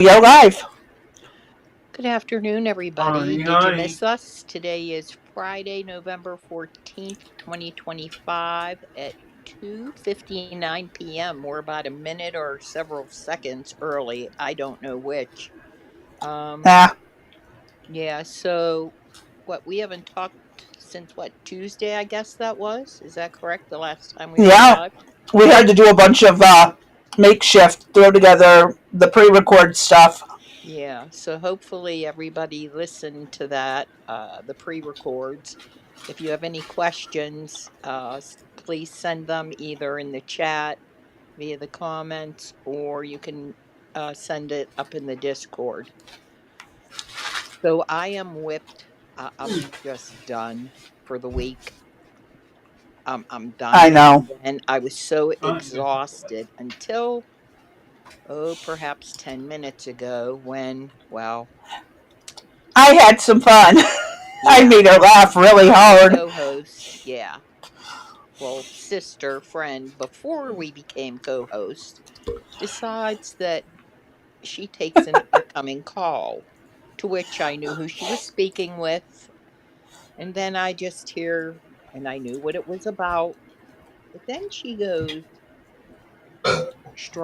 We are live. Good afternoon, everybody. Hi, Did you hi. miss us? Today is Friday, November 14th, 2025 at 2:59 p.m. We're about a minute or several seconds early. I don't know which. Um Yeah, yeah, so what we haven't talked since what, Tuesday, I guess that was? Is that correct? The last time we were yeah. live? We had to do a bunch of makeshift, throw together the pre-record stuff. Yeah, so hopefully everybody listened to that, the pre records. If you have any questions, please send them either in the chat via the comments or you can send it up in the Discord. So I am whipped. I'm just done for the week. I'm I done. know. And I was so Okay. exhausted until, oh, perhaps 10 minutes ago when, well, I had some fun. I yeah. made her laugh really My hard. co-host, yeah, well, sister, friend, before we became co-host, decides that she takes an incoming call, to which I knew who she was speaking with, and then I just hear, and I knew what it was about, but then she goes,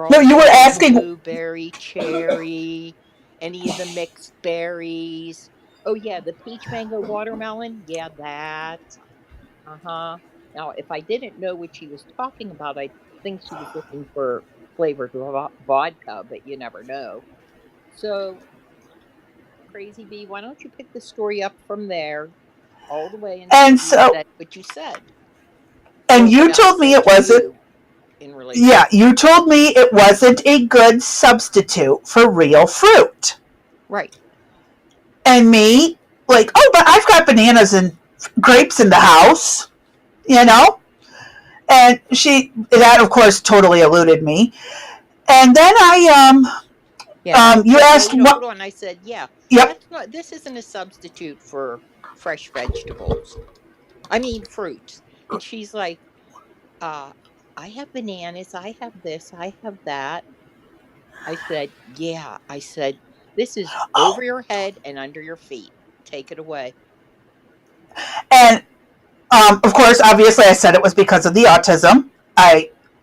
No, you were strawberry, asking. blueberry, cherry, any of the mixed berries. Oh yeah, the peach mango watermelon, yeah, that. Uh-huh. Now, if I didn't know what she was talking about, I'd think she was looking for flavored vodka, but you never know. So, Crazy Bee, why don't you pick the story up from there all the way until And you so, said what you said, and or what you I told me said it to wasn't. you in relation. Yeah, you told me it wasn't a good substitute for real fruit. Right. And me, like, oh, but I've got bananas and grapes in the house, you know? And that of course totally eluded me. And then Yeah, and I you said, asked wait, hold what, on. I said, yeah, yep. that's not, this isn't a substitute for fresh vegetables. I mean, fruits. And she's like, uh, I have bananas, I have this, I have that. I said, yeah. I said, this is Oh, over your head and under your feet. Take it away. and of course, obviously, I said it was because of the autism.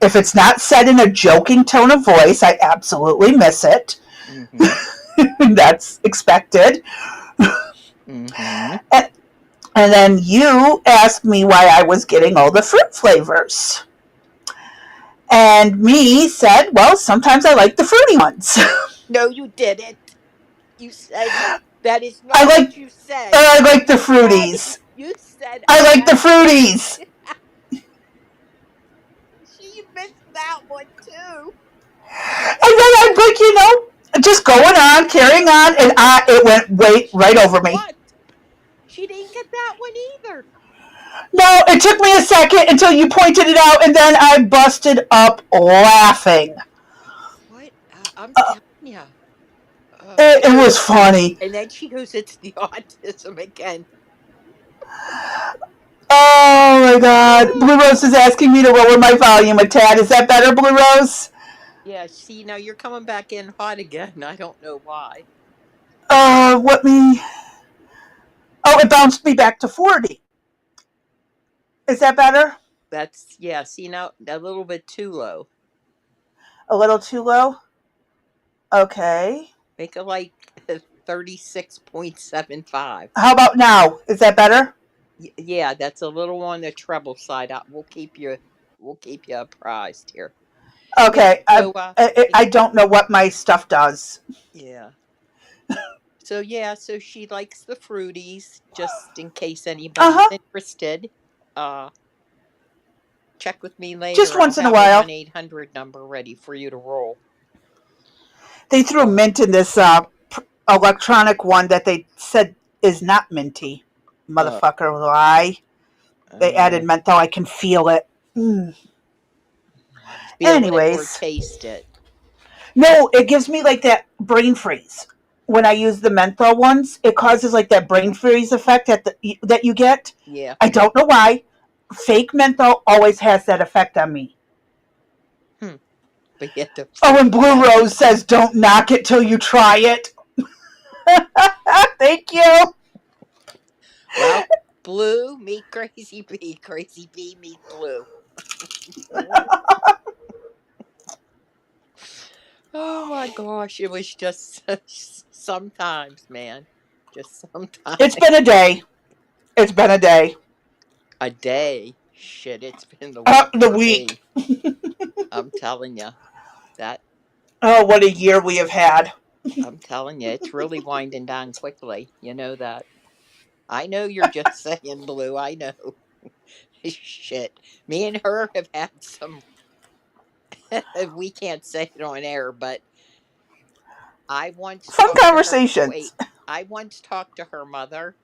If it's not said in a joking tone of voice, I absolutely miss it. Mm-hmm. That's expected. Mm-hmm. And, and then you asked me why I was getting all the fruit flavors. And me said, well, sometimes I like the fruity ones. No, you didn't. You said that is I not like what you said. I like the You said fruities. you said I I like the like fruities. she missed that one too. And then I'm like, just going on, carrying on, and it went She right missed over me. what? She didn't get that one either. No, it took me a second until you pointed it out, and then I busted up laughing. What? I'm Uh, telling you. it was funny. And then she goes, it's the autism again. Oh my god. Blue Rose is asking me to lower my volume a tad. Is that better, Blue Rose? Yeah, see, now you're coming back in hot again. I don't know why. Let me. Oh, it bounced me back to 40. Is that better? That's, yeah, see, now a little bit too low. A little too low? Okay. Make it like 36.75. How about now? Is that better? Yeah, that's a little on the treble side. We'll keep you apprised here. Yeah, Okay. so I don't know what my stuff does. yeah. So yeah, so she likes the fruities, just in case Uh anybody's huh. interested. Uh Check with me Just later. I'll once in a have a while. 1-800 number ready for you to roll. They threw So, mint in this electronic one that they said is not minty. uh, Motherfucker lie. They uh, added menthol. I can feel it. Mm. feel it or Anyways, taste it. no, it gives me like that brain freeze. When I use the menthol ones, it causes like that brain freeze effect that you get. Yeah. I don't know why. Fake menthol always has that effect on me. Hmm. but yet the Oh, and freaking Blue Dems. Rose says, "Don't knock it till you try it." Thank you. Well, Blue meet Crazy Bee. Crazy Bee meet Blue. Oh my gosh, it was just sometimes, man. Just sometimes. It's been a day. It's been a day. A day. Shit, it's been the week The for week. me. I'm telling you. That Oh, what a year we have had. I'm telling you, it's really winding down quickly. You know that. I know you're just saying, Blue. I know. Shit. Me and her have had some we can't say it on air, but I once Fun talked to her. conversations. Wait, I once talked to her mother,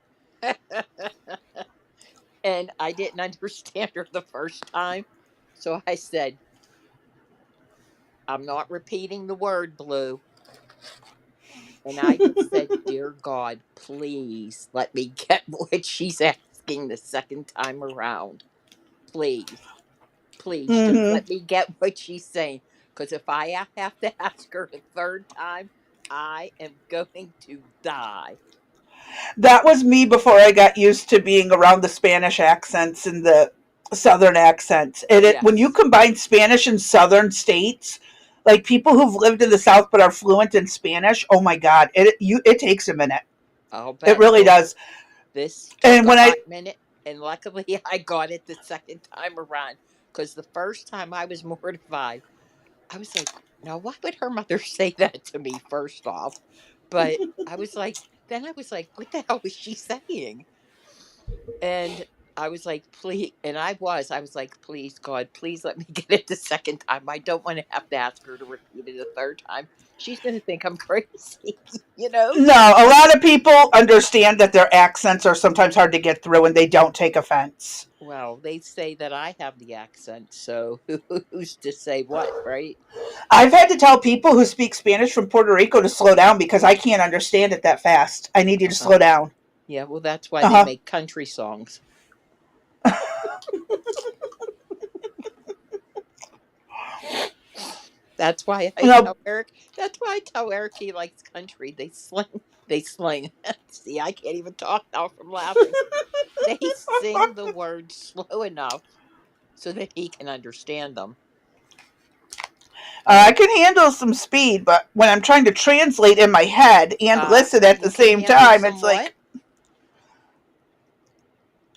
and I didn't understand her the first time. So I said, I'm not repeating the word Blue. And I just said, Dear God, please let me get what she's asking the second time around. Please, please, just Mm-hmm. let me get what she's saying. Because if I have to ask her a third time, I am going to die. That was me before I got used to being around the Spanish accents and the Southern accents. When you Yes, combine Spanish and Southern states, like people who've lived in the South but are fluent in Spanish, oh my God, it takes a minute. I'll It bet. really Well, does. this took And a when I hot minute, and luckily I got it the second time around. Because the first time I was mortified. I was like, now why would her mother say that to me first off? But then I was like, what the hell was she saying? And I was like, please, and I was like, please, God, please let me get it the second time. I don't want to have to ask her to repeat it a third time. She's going to think I'm crazy, you know? No, a lot of people understand that their accents are sometimes hard to get through and they don't take offense. Well, they say that I have the accent, so who's to say what, right? I've had to tell people who speak Spanish from Puerto Rico to slow down because I can't understand it that fast. I need you to Uh-huh. slow down. Yeah, well, that's why Uh they huh. make country songs. That's why I You know, tell Eric. That's why I tell Eric he likes country. They sling. They sling. See, I can't even talk now from laughing. They sing the words slow enough so that he can understand them. I Oh, can handle some speed, but when I'm trying to translate in my head and listen at the you can same handle time, some it's what? like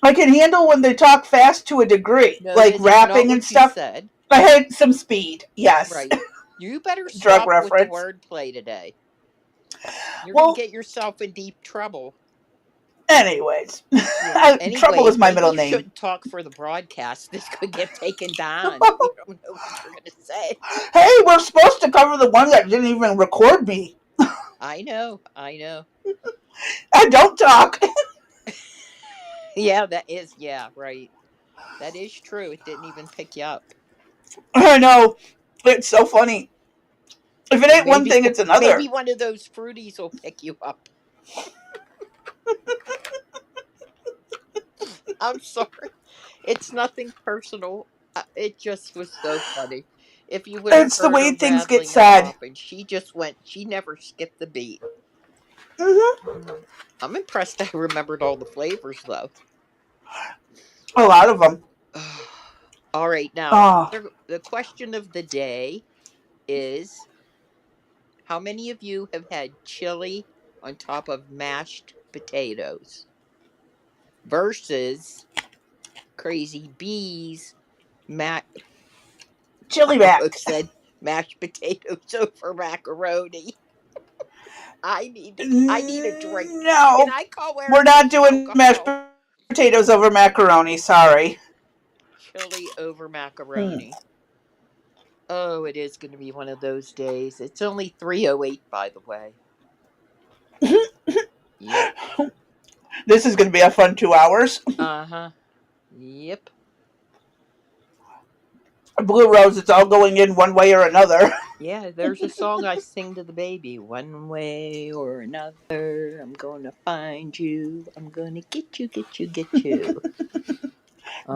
I can handle when they talk fast to a degree, No, like that is not rapping and what you stuff. said. I had some speed, yes. Right. You better Drug stop with the reference. wordplay today. You're going to Well, get yourself in deep trouble. anyways, Yeah. Trouble Anyway, is my maybe middle you name. shouldn't talk for the broadcast. This could get taken down. We don't know what you're going to say. Hey, we're supposed to cover the one that didn't even record me. I know. I know. I don't talk. Yeah, that is. Yeah, right. That is true. It didn't even pick you up. I know. It's so funny. If it Well, ain't one thing, it's maybe another. one of those fruities will pick you up. I'm sorry. It's nothing personal. It just was so funny. If you would have It's the heard way her things get rattling and said. popping, she just went. She never skipped the beat. Hmm. I'm impressed. I remembered all the flavors though. A lot of them. All right, now Oh, the question of the day is: how many of you have had chili on top of mashed potatoes versus Crazy Bees? I chili almost back. said mashed potatoes over macaroni. I need a drink. Can No, I call we're Eric for not some doing mashed alcohol? potatoes over macaroni. Sorry. Chili over Mm. macaroni. Oh, it is going to be one of those days. It's only 3:08 by the way. Yep. This is going to be a fun 2 hours. Uh-huh. Yep. Blue Rose, it's all going in one way or another. Yeah, there's a song I sing to the baby. One way or another, I'm gonna find you. I'm gonna get you, get you, get you.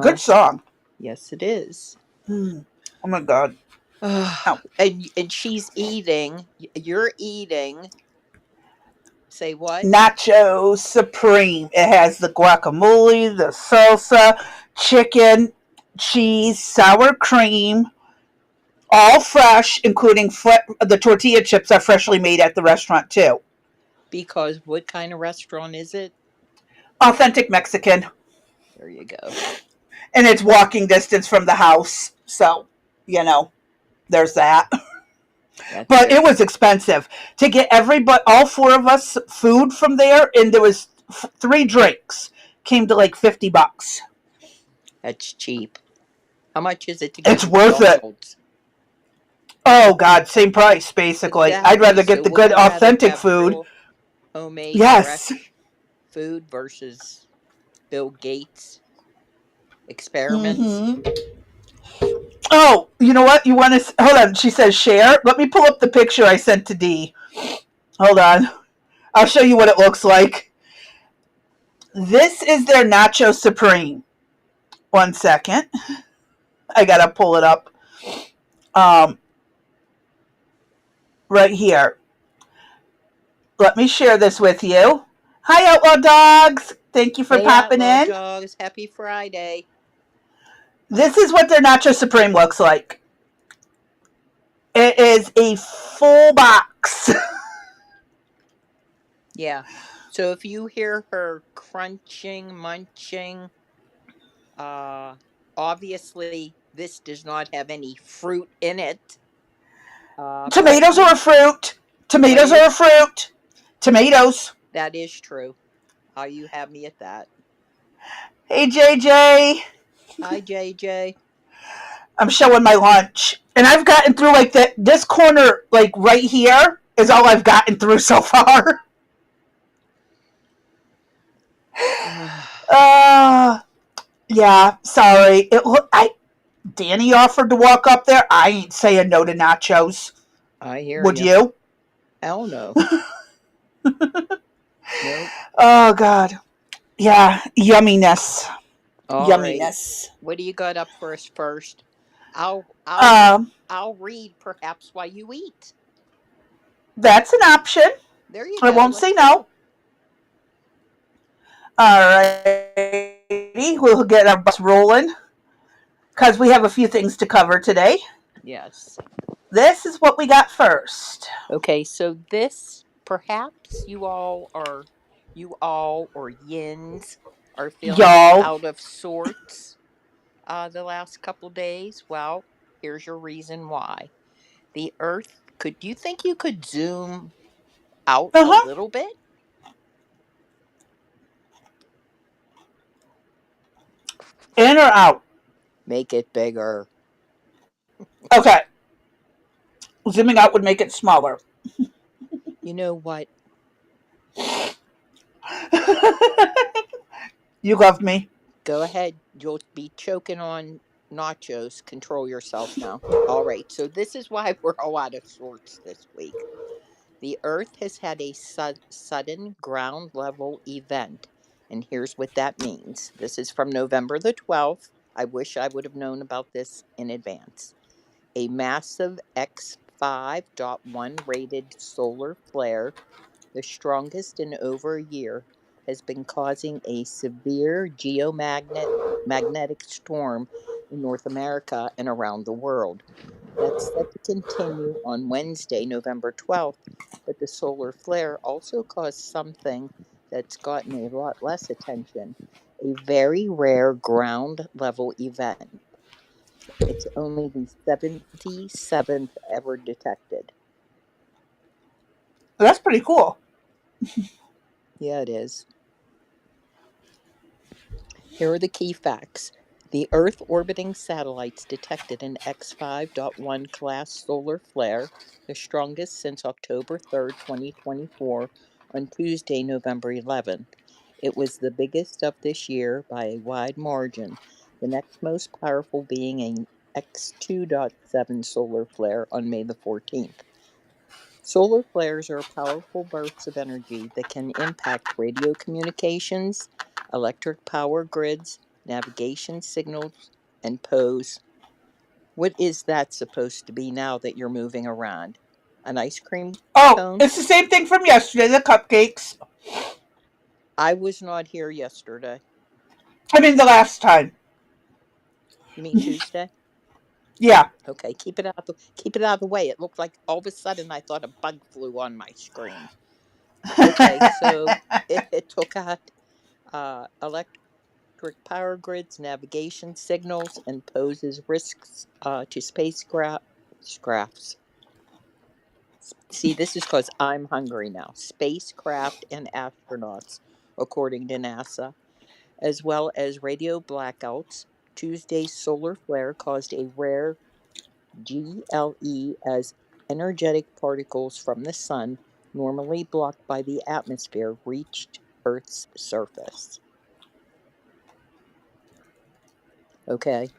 Good Uh, song. yes, it is. Mm. Oh my God. No. And she's eating. You're eating. Say what? Nacho Supreme. It has the guacamole, the salsa, chicken, cheese, sour cream, all fresh, including the tortilla chips are freshly made at the restaurant too. Because what kind of restaurant is it? Authentic Mexican, There you go. and it's walking distance from the house. So, you know, there's that. That's But good. it was expensive to get everybody, all four of us, food from there, and there was three drinks. Came to like $50. That's cheap. How much is it to go It's to worth it. McDonald's? Oh God, same price basically. I'd Exactly. rather get So the wouldn't good you rather authentic have food. real homemade, Yes. fresh food versus Bill Gates experiments? Mm-hmm. Oh, you know what? You want to hold on? She says share. Let me pull up the picture I sent to Dee. Hold on. I'll show you what it looks like. This is their Nacho Supreme. 1 second. I gotta pull it up. Um, right here. Let me share this with you. Hi, Outlaw Dogs. Thank you for Hey, popping Outlaw in. Dogs, happy Friday. This is what their Nacho Supreme looks like. It is a full box. Yeah. So if you hear her crunching, munching, uh, obviously this does not have any fruit in it. But Tomatoes are a fruit. what Tomatoes are a is? fruit. Tomatoes. That is true. You have me at that. Hey, JJ. Hi, JJ. I'm showing my lunch. And I've gotten through like this corner, like right here, is all I've gotten through so far. Uh, yeah, sorry. Danny offered to walk up there. I ain't saying no to nachos. I hear Would you. you? Hell no. Nope. Oh, God. Yeah, yumminess. All right. Yumminess. What do you got up for us first? I'll I'll Um, I'll read perhaps while you eat. that's an option. There you I go. won't say Let's no. go. Alrighty, we'll get our bus rolling because we have a few things to cover today. Yes. This is what we got first. Okay, so this perhaps you all or yins are feeling Y'all. out of sorts the last couple days. Well, here's your reason why. The earth, could you think you could zoom out Uh a huh. little bit? In or out? Make it bigger. Okay. Zooming out would make it smaller. You know what? You love me. Go ahead. You'll be choking on nachos. Control yourself now. All right. So this is why we're all out of sorts this week. The Earth has had a sudden ground level event. And here's what that means. This is from November the 12th. I wish I would have known about this in advance. A massive X5.1 rated solar flare, the strongest in over a year, has been causing a severe geomagnetic storm in North America and around the world. That's set to continue on Wednesday, November 12th, but the solar flare also caused something that's gotten a lot less attention, a very rare ground level event. It's only the 77th ever detected. That's pretty cool. Yeah, it is. Here are the key facts. The Earth orbiting satellites detected an X5.1 class solar flare, the strongest since October 3rd, 2024, on Tuesday, November 11th. It was the biggest of this year by a wide margin, the next most powerful being an X2.7 solar flare on May the 14th. Solar flares are powerful bursts of energy that can impact radio communications, electric power grids, navigation signals, and pose What is that supposed to be now that you're moving around? An ice cream Oh, cone? it's the same thing from yesterday, the cupcakes. I was not here yesterday. I mean, the last time. You mean Tuesday? Yeah. Okay, keep it out of the way. It looked like all of a sudden I thought a bug flew on my screen. Okay, so it took out electric power grids, navigation signals, and poses risks to spacecrafts. See, this is because I'm hungry now. Spacecraft and astronauts, according to NASA, as well as radio blackouts. Tuesday's solar flare caused a rare GLE as energetic particles from the sun, normally blocked by the atmosphere, reached Earth's surface. Okay,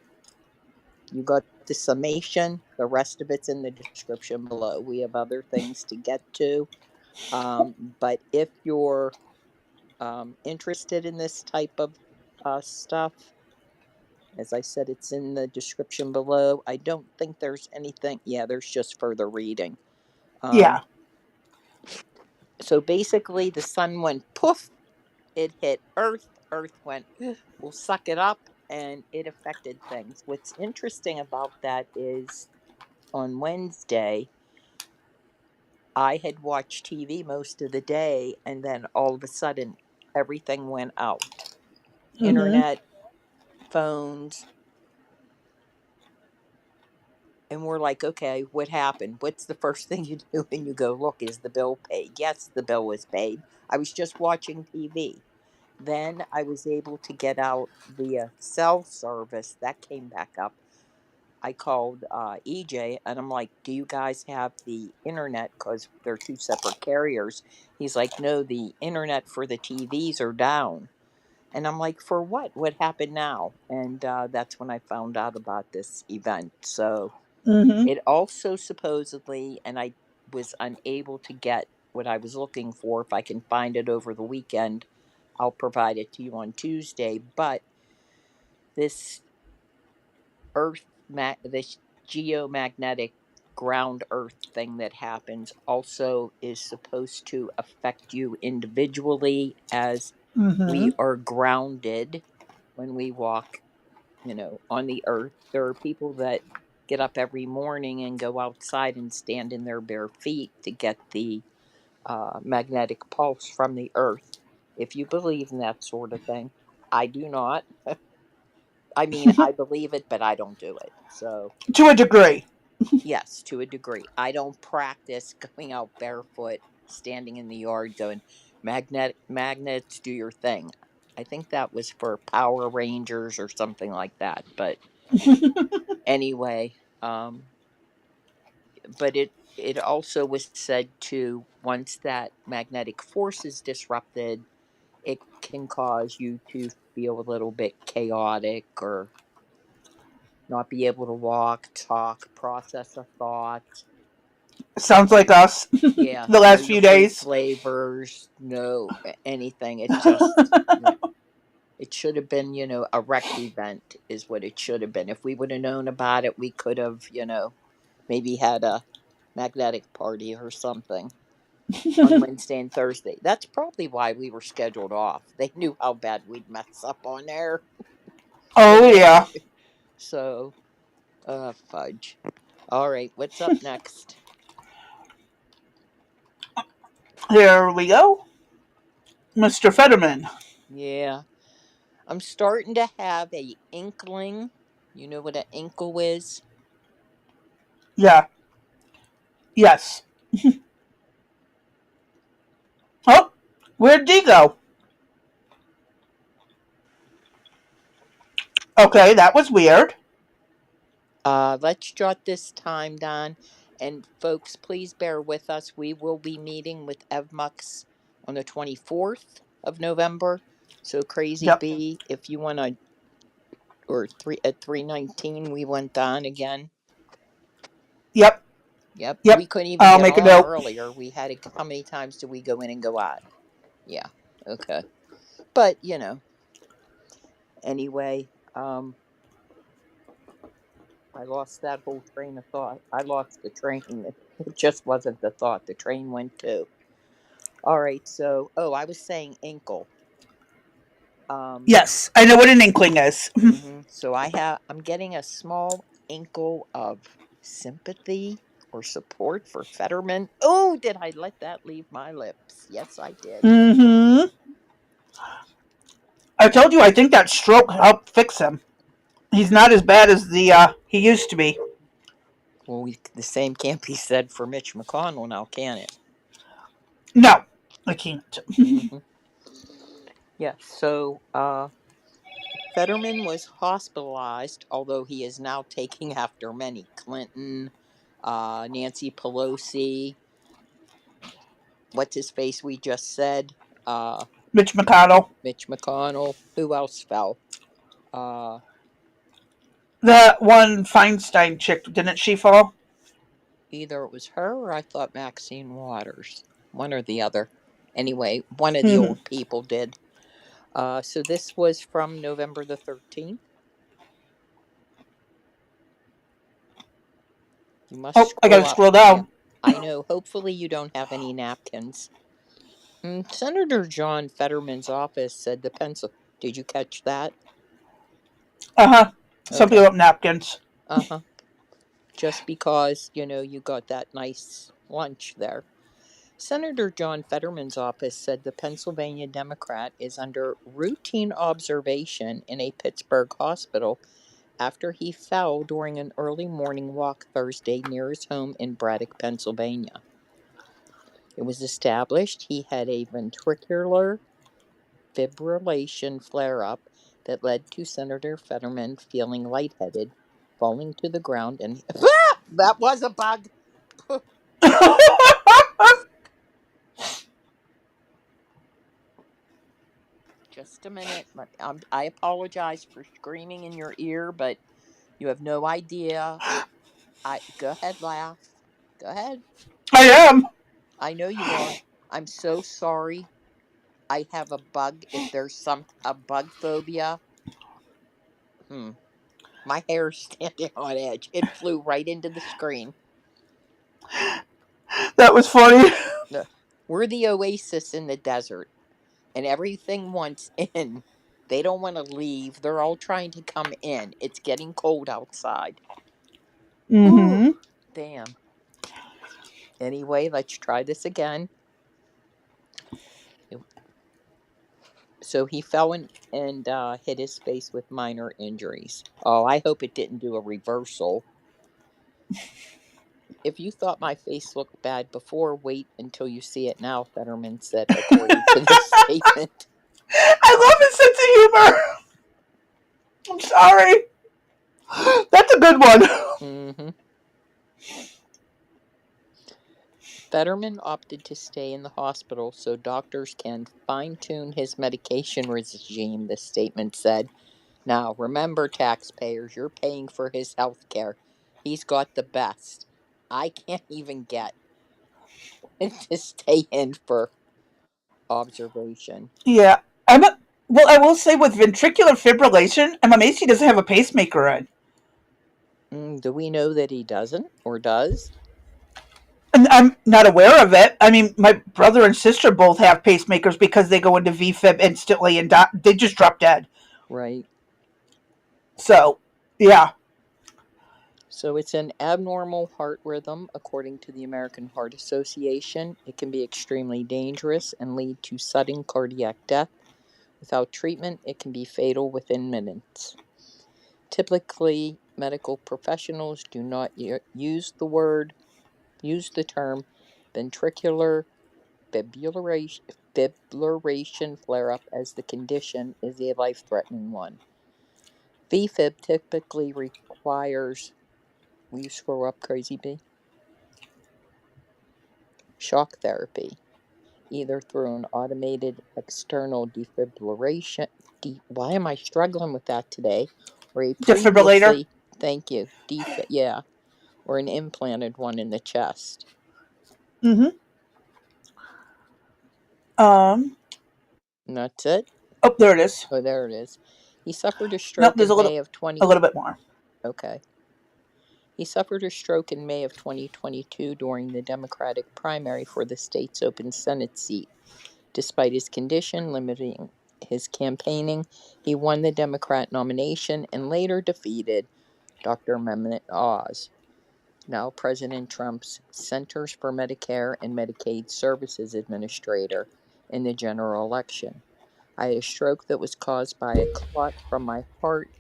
you got the summation. The rest of it's in the description below. We have other things to get to. But if you're interested in this type of stuff, as I said, it's in the description below. I don't think there's anything. Yeah, there's just further reading. Yeah. Um, so basically, the sun went poof, it hit Earth. Earth went, we'll suck it up, and it affected things. What's interesting about that is on Wednesday, I had watched TV most of the day, and then all of a sudden, everything went out. Mm-hmm. Internet, phones, and we're like, okay, what happened? What's the first thing you do when you go look? Is the bill paid? Yes, the bill was paid. I was just watching TV. Then I was able to get out via cell service. That came back up. I called EJ and I'm like, do you guys have the internet? Because they're two separate carriers. He's like, no, the internet for the TVs are down. And I'm like, for what? What happened now? And that's when I found out about this event. So Mm-hmm. it also supposedly, and I was unable to get what I was looking for. If I can find it over the weekend, I'll provide it to you on Tuesday. But this this geomagnetic ground earth thing that happens also is supposed to affect you individually, as Mm-hmm. we are grounded when we walk, on the earth. There are people that get up every morning and go outside and stand in their bare feet to get the magnetic pulse from the earth. If you believe in that sort of thing, I do not. I mean, I believe it, but I don't do it. So, To a degree. yes, to a degree. I don't practice going out barefoot, standing in the yard, going, magnets, do your thing. I think that was for Power Rangers or something like that. But anyway, but it also was said to, once that magnetic force is disrupted, it can cause you to feel a little bit chaotic or not be able to walk, talk, process a thought. Sounds like us. Yeah, The know last your few food days. flavors, no anything. It just, yeah, it should have been, a wrecked event is what it should have been. If we would have known about it, we could have, maybe had a magnetic party or something on Wednesday and Thursday. That's probably why we were scheduled off. They knew how bad we'd mess up on there. Oh Okay. yeah. So, fudge. All right, what's up next? Here we go. Mr. Fetterman. Yeah, I'm starting to have a inkling. You know what an inkle is? Yeah. Yes. Oh, where'd D go? Okay, that was weird. Let's jot this time down. And folks, please bear with us. We will be meeting with Evmux on the 24th of November. So Crazy Yep. B, if you want to, or three at 319, we went on again. Yep. Yep, we Yep. couldn't even I'll get make a on note. earlier. We had to, how many times did we go in and go out? Yeah, okay. But anyway, I lost that whole train of thought. I lost the train. It just wasn't the thought. The train went too. All right. So, I was saying ankle. Yes, I know what an inkling is. So I'm getting a small ankle of sympathy or support for Fetterman. Oh, did I let that leave my lips? Yes, I did. Mm-hmm. I told you I think that stroke helped fix him. He's not as bad as he used to be. Well, the same can't be said for Mitch McConnell now, can it? No, I can't. Mm-hmm. Yeah. So, Fetterman was hospitalized, although he is now taking after many Clinton, Nancy Pelosi, what's his face we just said, Mitch McConnell. Mitch McConnell. Who else fell? Uh, That one Feinstein chick, didn't she fall? Either it was her or I thought Maxine Waters. One or the other. Anyway, one of the Mm-hmm. old people did. So this was from November the 13th. You must Oh, I scroll gotta up. scroll Yeah, down. I know. Hopefully, you don't have any napkins. Senator John Fetterman's office said the pencil. Did you catch that? Uh-huh. Some Okay. people have napkins. Uh huh. Just because, you got that nice lunch there. Senator John Fetterman's office said the Pennsylvania Democrat is under routine observation in a Pittsburgh hospital after he fell during an early morning walk Thursday near his home in Braddock, Pennsylvania. It was established he had a ventricular fibrillation flare up that led to Senator Fetterman feeling lightheaded, falling to the ground, and that was a bug. Just a minute. I apologize for screaming in your ear, but you have no idea. I Go ahead, laugh. Go ahead. I am. I know you are. I'm so sorry. I have a bug. If there's a bug phobia, hmm, my hair's standing on edge. It flew right into the screen. That was funny. We're the oasis in the desert, and everything wants in. They don't want to leave. They're all trying to come in. It's getting cold outside. Whew, Mm-hmm. damn. Anyway, let's try this again. So he fell and hit his face with minor injuries. Oh, I hope it didn't do a reversal. If you thought my face looked bad before, wait until you see it now, Fetterman said, according to the statement. I love his sense of humor. I'm sorry. That's a good one. Mm-hmm. Fetterman opted to stay in the hospital so doctors can fine-tune his medication regime, the statement said. Now, remember, taxpayers, you're paying for his health care. He's got the best. I can't even get to stay in for observation. Yeah. Well, I will say with ventricular fibrillation, I'm amazed he doesn't have a pacemaker in. Do we know that he doesn't or does? And I'm not aware of it. I mean, my brother and sister both have pacemakers because they go into VFib instantly and they just drop dead. Right. So, yeah. So it's an abnormal heart rhythm, according to the American Heart Association. It can be extremely dangerous and lead to sudden cardiac death. Without treatment, it can be fatal within minutes. Typically, medical professionals do not use the term ventricular fibrillation flare-up as the condition is a life-threatening one. VFib typically requires, will you scroll up, Crazy Bee? Shock therapy, either through an automated external defibrillation, why am I struggling with that today? Or a Defibrillator. previously, thank you, yeah, or an implanted one in the chest. Mm-hmm. Um. And that's it? Oh, there it is. Oh, there it is. He suffered a Nope, stroke there's in May of a 20. little bit more. Okay. He suffered a stroke in May of 2022 during the Democratic primary for the state's open Senate seat. Despite his condition limiting his campaigning, he won the Democrat nomination and later defeated Dr. Mehmet Oz, now President Trump's Centers for Medicare and Medicaid Services Administrator, in the general election. I had a stroke that was caused by a clot from my heart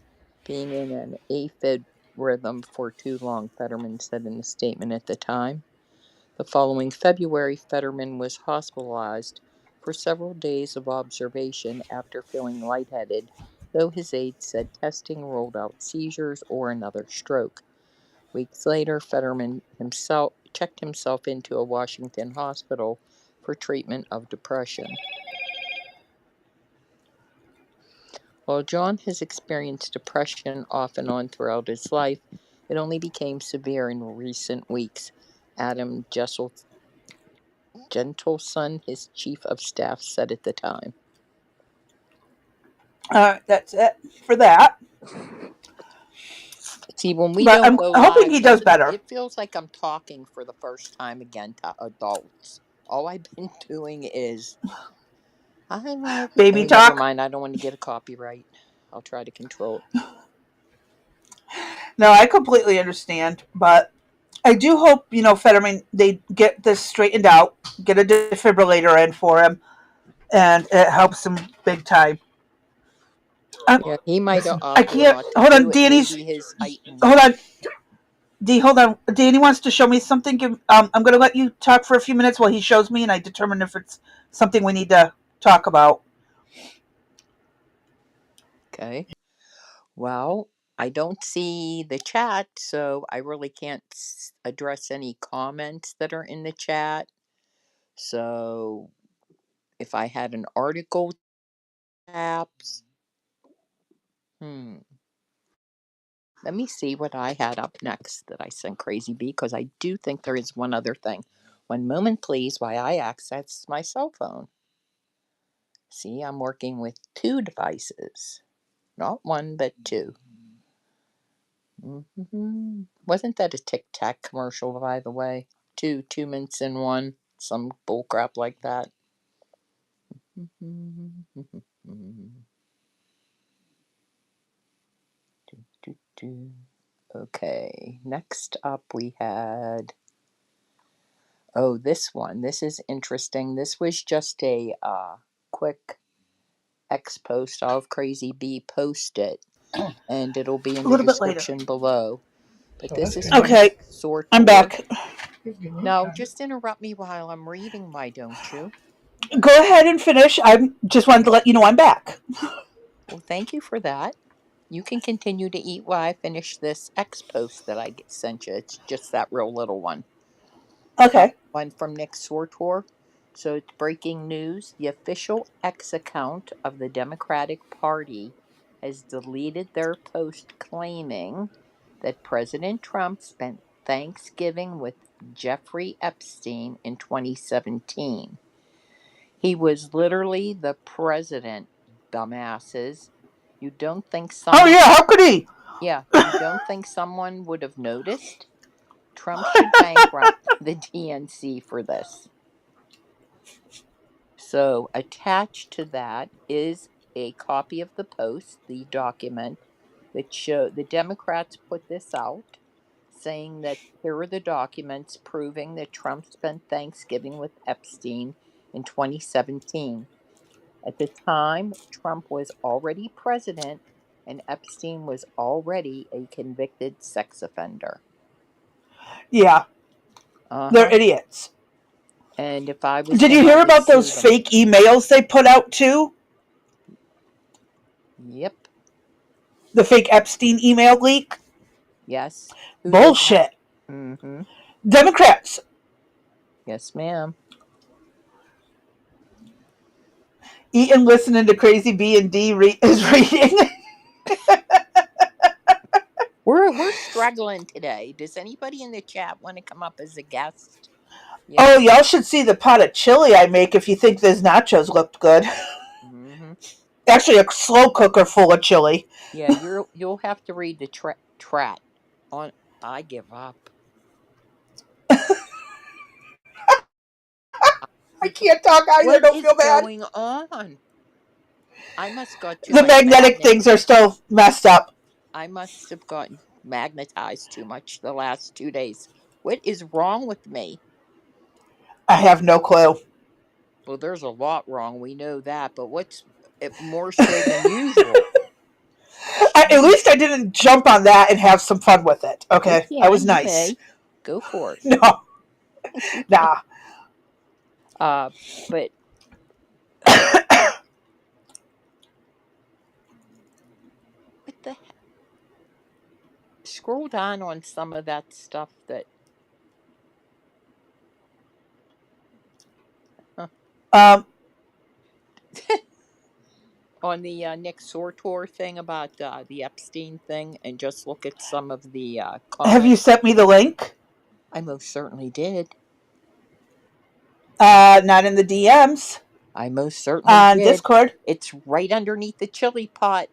being in an AFib rhythm for too long, Fetterman said in a statement at the time. The following February, Fetterman was hospitalized for several days of observation after feeling lightheaded, though his aides said testing ruled out seizures or another stroke. Weeks later, Fetterman himself checked himself into a Washington hospital for treatment of depression. While John has experienced depression off and on throughout his life, it only became severe in recent weeks. Adam Gentleson, his chief of staff, said at the time. That's it for that. See, when we But don't I'm go hoping live, he does better. it feels like I'm talking for the first time again to adults. All I've been doing is, I love you. Baby Oh, never talk. mind. I don't want to get a copyright. I'll try to control it. No, I completely understand, but I do hope Fetterman they get this straightened out, get a defibrillator in for him, and it helps him big time. Yeah, he might I opt can't. not to Hold on, do it. Danny's. Maybe his height and Hold weight. on, D. Hold on. Danny wants to show me something. I'm going to let you talk for a few minutes while he shows me, and I determine if it's something we need to talk about. Okay. Well, I don't see the chat, so I really can't address any comments that are in the chat. So if I had an article, perhaps. Let me see what I had up next that I sent Crazy B, because I do think there is one other thing. One moment, please, while I access my cell phone. See, I'm working with two devices. Not one, but two. Wasn't that a Tic Tac commercial, by the way? 2 minutes in one. Some bullcrap like that. Okay, next up we had. Oh, this one. This is interesting. This was just a quick X post. I'll have Crazy B post it, and it'll be in A the little bit later. description below. But this is from Okay, I'm Sortor. back. No, just interrupt me while I'm reading, why don't you? Go ahead and finish. I just wanted to let you know I'm back. Well, thank you for that. You can continue to eat while I finish this X post that I sent you. It's just that real little one. Okay. One from Nick Sortor. So it's breaking news. The official X account of the Democratic Party has deleted their post claiming that President Trump spent Thanksgiving with Jeffrey Epstein in 2017. He was literally the president, dumbasses. You don't think Oh someone, yeah, how could he? yeah, you don't think someone would have noticed? Trump should bankrupt the DNC for this. So, attached to that is a copy of the post, the document that show the Democrats put this out, saying that here are the documents proving that Trump spent Thanksgiving with Epstein in 2017. At the time, Trump was already president and Epstein was already a convicted sex offender. Yeah, Uh they're huh. idiots. And if I was Did him, you I hear would about sue those them. fake emails they put out too? Yep. The fake Epstein email leak? Yes. Who did that? Bullshit. Mm hmm. Democrats. Yes, ma'am. Eaton listening to Crazy B and D is reading. We're struggling today. Does anybody in the chat want to come up as a guest? Oh, Yes. y'all should see the pot of chili I make if you think those nachos looked good. Mm-hmm. Actually, a slow cooker full of chili. Yeah, you'll have to read the trat on. I give up. I can't talk either. What Don't is feel bad. going on? I must got too The much magnetic magnet. things are still messed up. I must have gotten magnetized too much the last 2 days. What is wrong with me? I have no clue. Well, there's a lot wrong. We know that, but what's more so than usual? At Jeez. least I didn't jump on that and have some fun with it. You Okay, I was can, you nice. may go for it. No, nah. Uh, but what the heck? Scroll down on some of that stuff that huh, Um, on the Nick Sortor thing about the Epstein thing, and just look at some of the have you comments. sent me the link? I most certainly did. Not in the DMs I most certainly on did. Discord. It's right underneath the chili pot.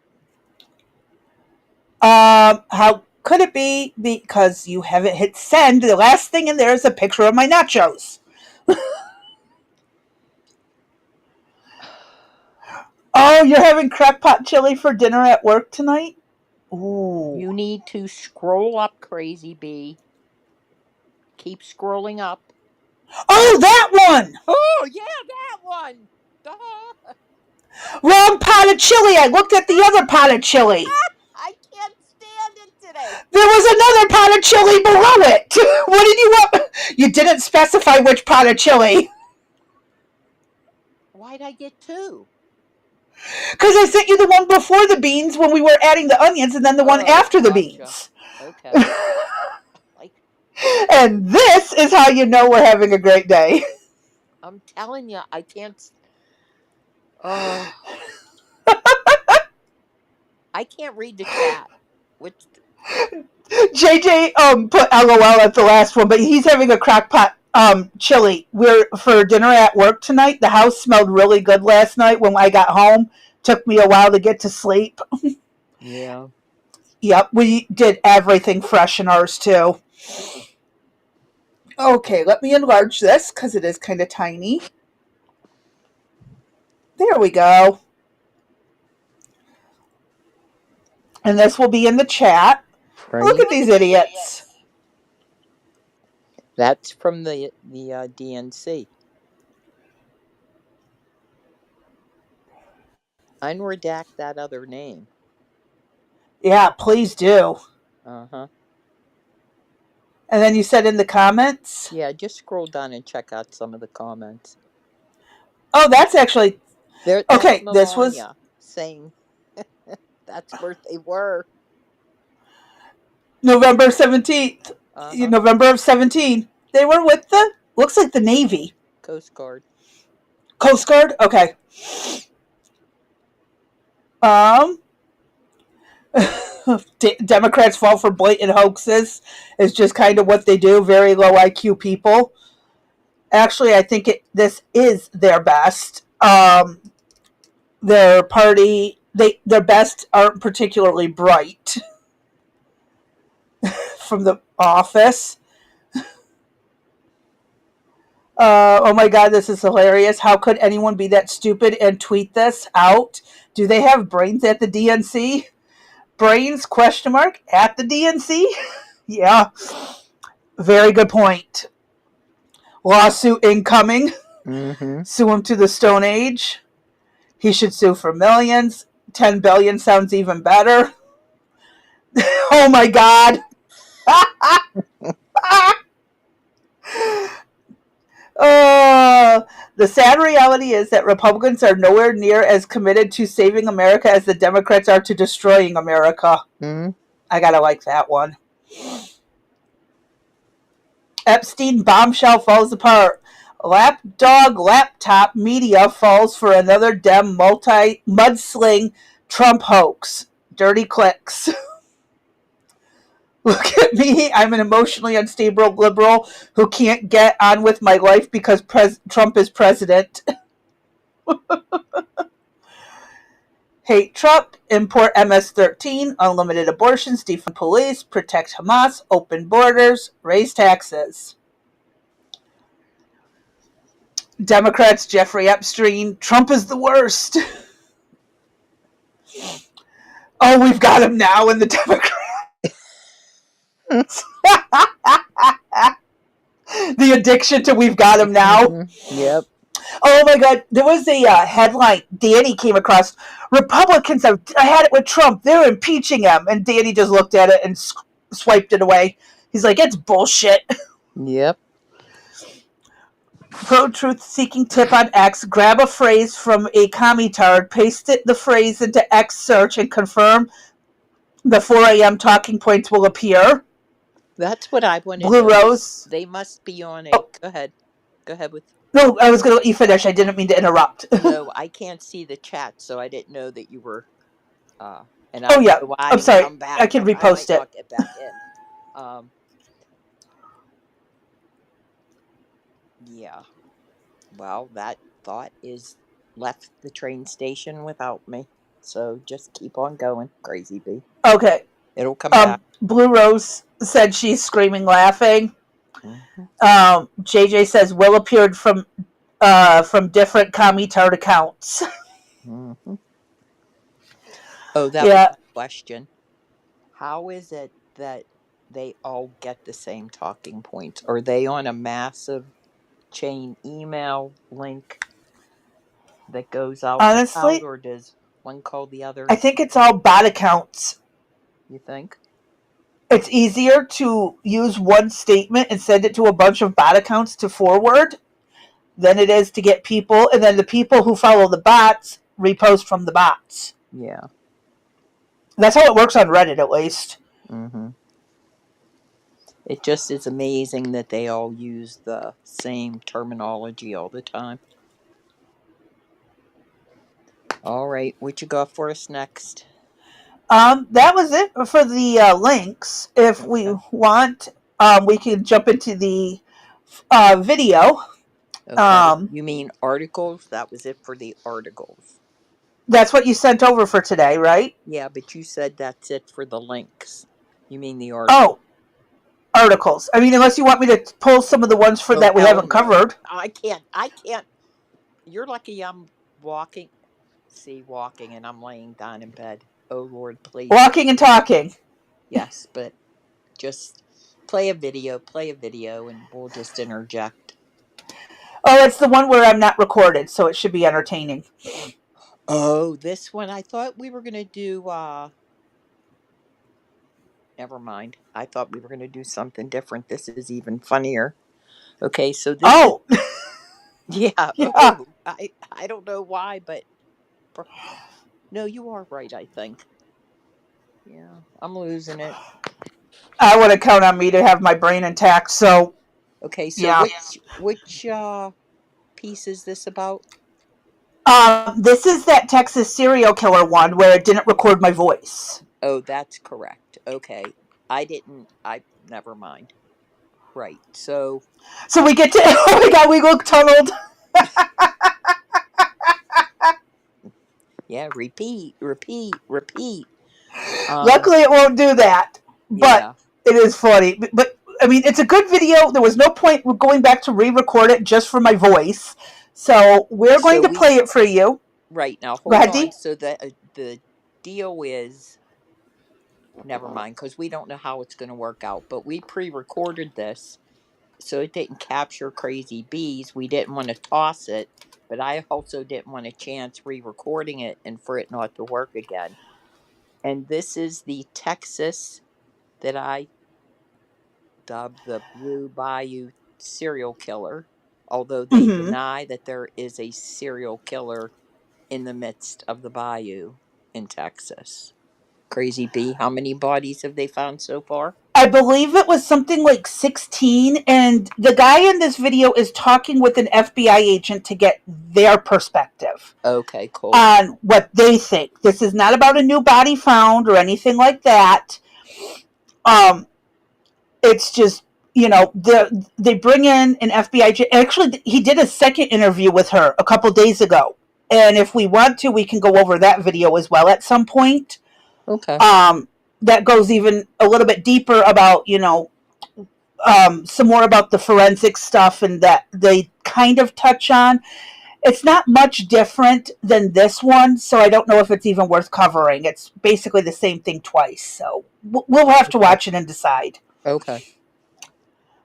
How could it be? Because you haven't hit send. The last thing in there is a picture of my nachos. Oh, you're having crackpot chili for dinner at work tonight? Ooh. You need to scroll up, Crazy Bee. Keep scrolling up. Oh, that one! Oh, yeah, that one. Duh. Wrong pot of chili. I looked at the other pot of chili. I can't stand it today. There was another pot of chili below it. What did you want? You didn't specify which pot of chili. Why'd I get two? Because I sent you the one before the beans when we were adding the onions, and then the one Oh, after the gotcha. beans. Okay. Like, And this is how you know we're having a great day. I'm telling you, I can't. Oh, I can't read the chat. Which JJ put LOL at the last one, but he's having a crock pot chili. We're for dinner at work tonight. The house smelled really good last night when I got home. Took me a while to get to sleep. yeah. Yep, we did everything fresh in ours too. Okay, let me enlarge this because it is kind of tiny. There we go. And this will be in the chat. Look Right. at these idiots. That's from the DNC. Unredact that other name. Yeah, please do. Uh huh. And then you said in the comments. Yeah, just scroll down and check out some of the comments. Oh, that's actually That's okay. This was Melania saying that's where they were. November 17th. Uh huh. November of 17. They were with the looks like the Navy. Coast Guard. Coast Guard? Okay. Um Democrats fall for blatant hoaxes is just kind of what they do. Very low IQ people. Actually, I think this is their best. Their party, their best aren't particularly bright from the office. Oh my god, this is hilarious. How could anyone be that stupid and tweet this out? Do they have brains at the DNC? Brains, question mark, at the DNC? Yeah, very good point. Lawsuit incoming. Mm-hmm. Sue him to the Stone Age. He should sue for millions. 10 billion sounds even better. Oh my god. The sad reality is that Republicans are nowhere near as committed to saving America as the Democrats are to destroying America. Mm-hmm. I gotta like that one. Epstein bombshell falls apart. Lapdog laptop media falls for another Dem mudsling Trump hoax. Dirty clicks. Look at me. I'm an emotionally unstable liberal who can't get on with my life because Trump is president. hate Trump, import MS-13, unlimited abortions, defund police, protect Hamas, open borders, raise taxes. Democrats, Jeffrey Epstein, Trump is the worst. Oh, we've got him now in the Democrats. The addiction to we've got him now. Yep. Oh my God, there was a headline Danny came across. Republicans have had it with Trump. They're impeaching him. And Danny just looked at it and swiped it away. He's like, it's bullshit. Yep. Pro-truth seeking tip on X. Grab a phrase from a commentard, paste the phrase into X search, and confirm the 4 a.m. talking points will appear. That's what I want to Blue know. Rose. They must be on a. Oh. Go ahead. Go ahead with. No, I was going to let you finish. I didn't mean to interrupt. No, I can't see the chat, so I didn't know that you were. And I Oh, yeah. don't know why I'm sorry. come back. I can repost I might it. not get back in. Yeah. Well, that thought is left the train station without me. So just keep on going, Crazy Bee. Okay. It'll come back. Blue Rose said she's screaming laughing. Mm-hmm. JJ says Will appeared from different commentard accounts. Mm-hmm. Oh, that Yeah. was a question. How is it that they all get the same talking points? Are they on a massive chain email link that goes out and Honestly, out, or does one call the other? I think it's all bot accounts. You think? It's easier to use one statement and send it to a bunch of bot accounts to forward than it is to get people, and then the people who follow the bots repost from the bots. Yeah. That's how it works on Reddit, at least. Mm-hmm. It just is amazing that they all use the same terminology all the time. All right, what you got for us next? That was it for the links. If we want, we can jump into the video. Okay. You mean articles? That was it for the articles. That's what you sent over for today, right? Yeah, but you said that's it for the links. You mean the articles? Oh, articles. I mean, unless you want me to pull some of the ones for that we haven't covered. I can't. You're lucky I'm walking. See, walking, and I'm laying down in bed. Oh, Lord, please. Walking and talking. Yes, but just play a video, and we'll just interject. Oh, it's the one where I'm not recorded, so it should be entertaining. Oh, this one. I thought we were going to do, never mind. I thought we were going to do something different. This is even funnier. Okay, so this Oh! is... Yeah. Yeah. Oh, I don't know why, but... No, you are right, I think. Yeah, I'm losing it. I wouldn't count on me to have my brain intact, so... Okay, so yeah. which piece is this about? This is that Texas serial killer one where it didn't record my voice. Oh, that's correct. Okay. Never mind. Right. So we get to... Oh my God, we look tunneled. Yeah, repeat. Luckily, it won't do that. But it is funny. But, I mean, it's a good video. There was no point going back to re-record it just for my voice. So we're going to play it for you. Right. Now, hold on. So the deal is... Never mind, because we don't know how it's going to work out. But we pre-recorded this, so it didn't capture Crazy Bees. We didn't want to toss it, but I also didn't want a chance re-recording it and for it not to work again. And this is the Texas that I dubbed the Blue Bayou serial killer, although they deny that there is a serial killer in the midst of the bayou in Texas. Crazy Bee, how many bodies have they found so far? I believe it was something like 16, and the guy in this video is talking with an FBI agent to get their perspective. Okay, cool. On what they think. This is not about a new body found or anything like that. It's just, you know, they bring in an FBI agent. Actually, he did a second interview with her a couple days ago. And if we want to, we can go over that video as well at some point. Okay. That goes even a little bit deeper about, some more about the forensic stuff and that they kind of touch on. It's not much different than this one, so I don't know if it's even worth covering. It's basically the same thing twice, so we'll have to watch it and decide. Okay.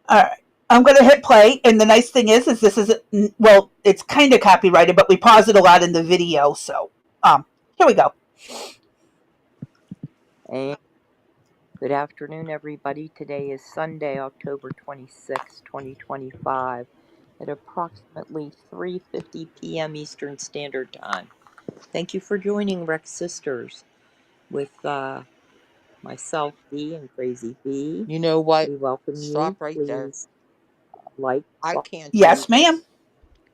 All right. I'm going to hit play, and the nice thing is this is, well, it's kind of copyrighted, but we pause it a lot in the video, so here we go. And good afternoon, everybody. Today is Sunday, October 26, 2025, at approximately 3:50 p.m. Eastern Standard Time. Thank you for joining Rex Sisters with myself, Dee, and Crazy B. You know what? We welcome Stop you. right there. Please like. I can't Yes, do ma'am. this.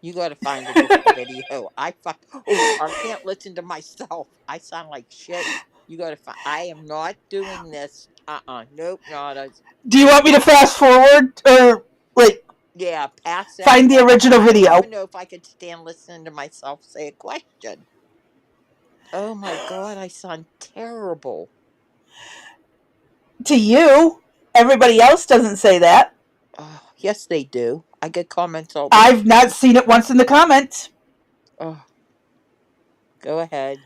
You got to find a different video. I can't listen to myself. I sound like shit. You got to find. I am not doing this. Nope, not a. Do you want me to fast forward or Yeah, pass that. find the original I video? don't even know if I could stand listening to myself say a question. Oh my god, I sound terrible. To you, everybody else doesn't say that. Oh, yes, they do. I get comments all. I've not seen it once in the comments. Oh, go ahead.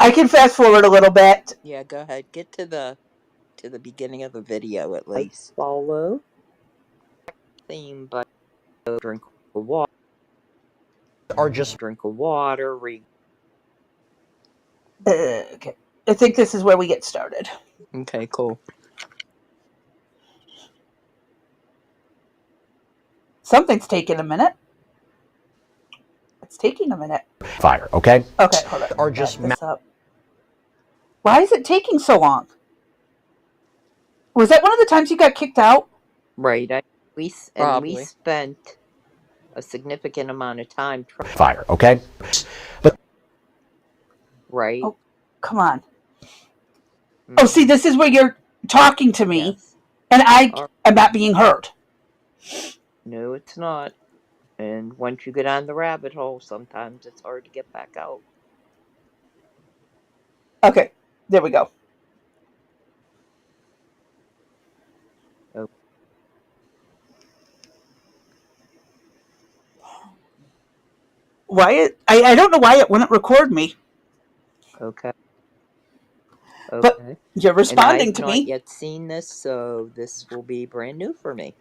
I can fast forward a little bit. Yeah, go ahead. Get to the beginning of the video at Like, least. follow. Theme, but drink water. Or just drink of water. Okay. I think this is where we get started. Okay, cool. Something's taking a minute. It's taking a minute. fire, okay? Okay, hold on. Or just back this up. Why is it taking so long? Was that one of the times you got kicked out? Right. We Probably. spent a significant amount of time trying. fire, okay? But Right. Oh, come on. Oh, see, this is where you're talking to me, Yes. and I am not being heard. No, it's not. And once you get on the rabbit hole, sometimes it's hard to get back out. Okay, there we go. Oh. Why I don't know why it wouldn't record me. Okay. But you're responding to me. I have not yet seen this, so this will be brand new for me.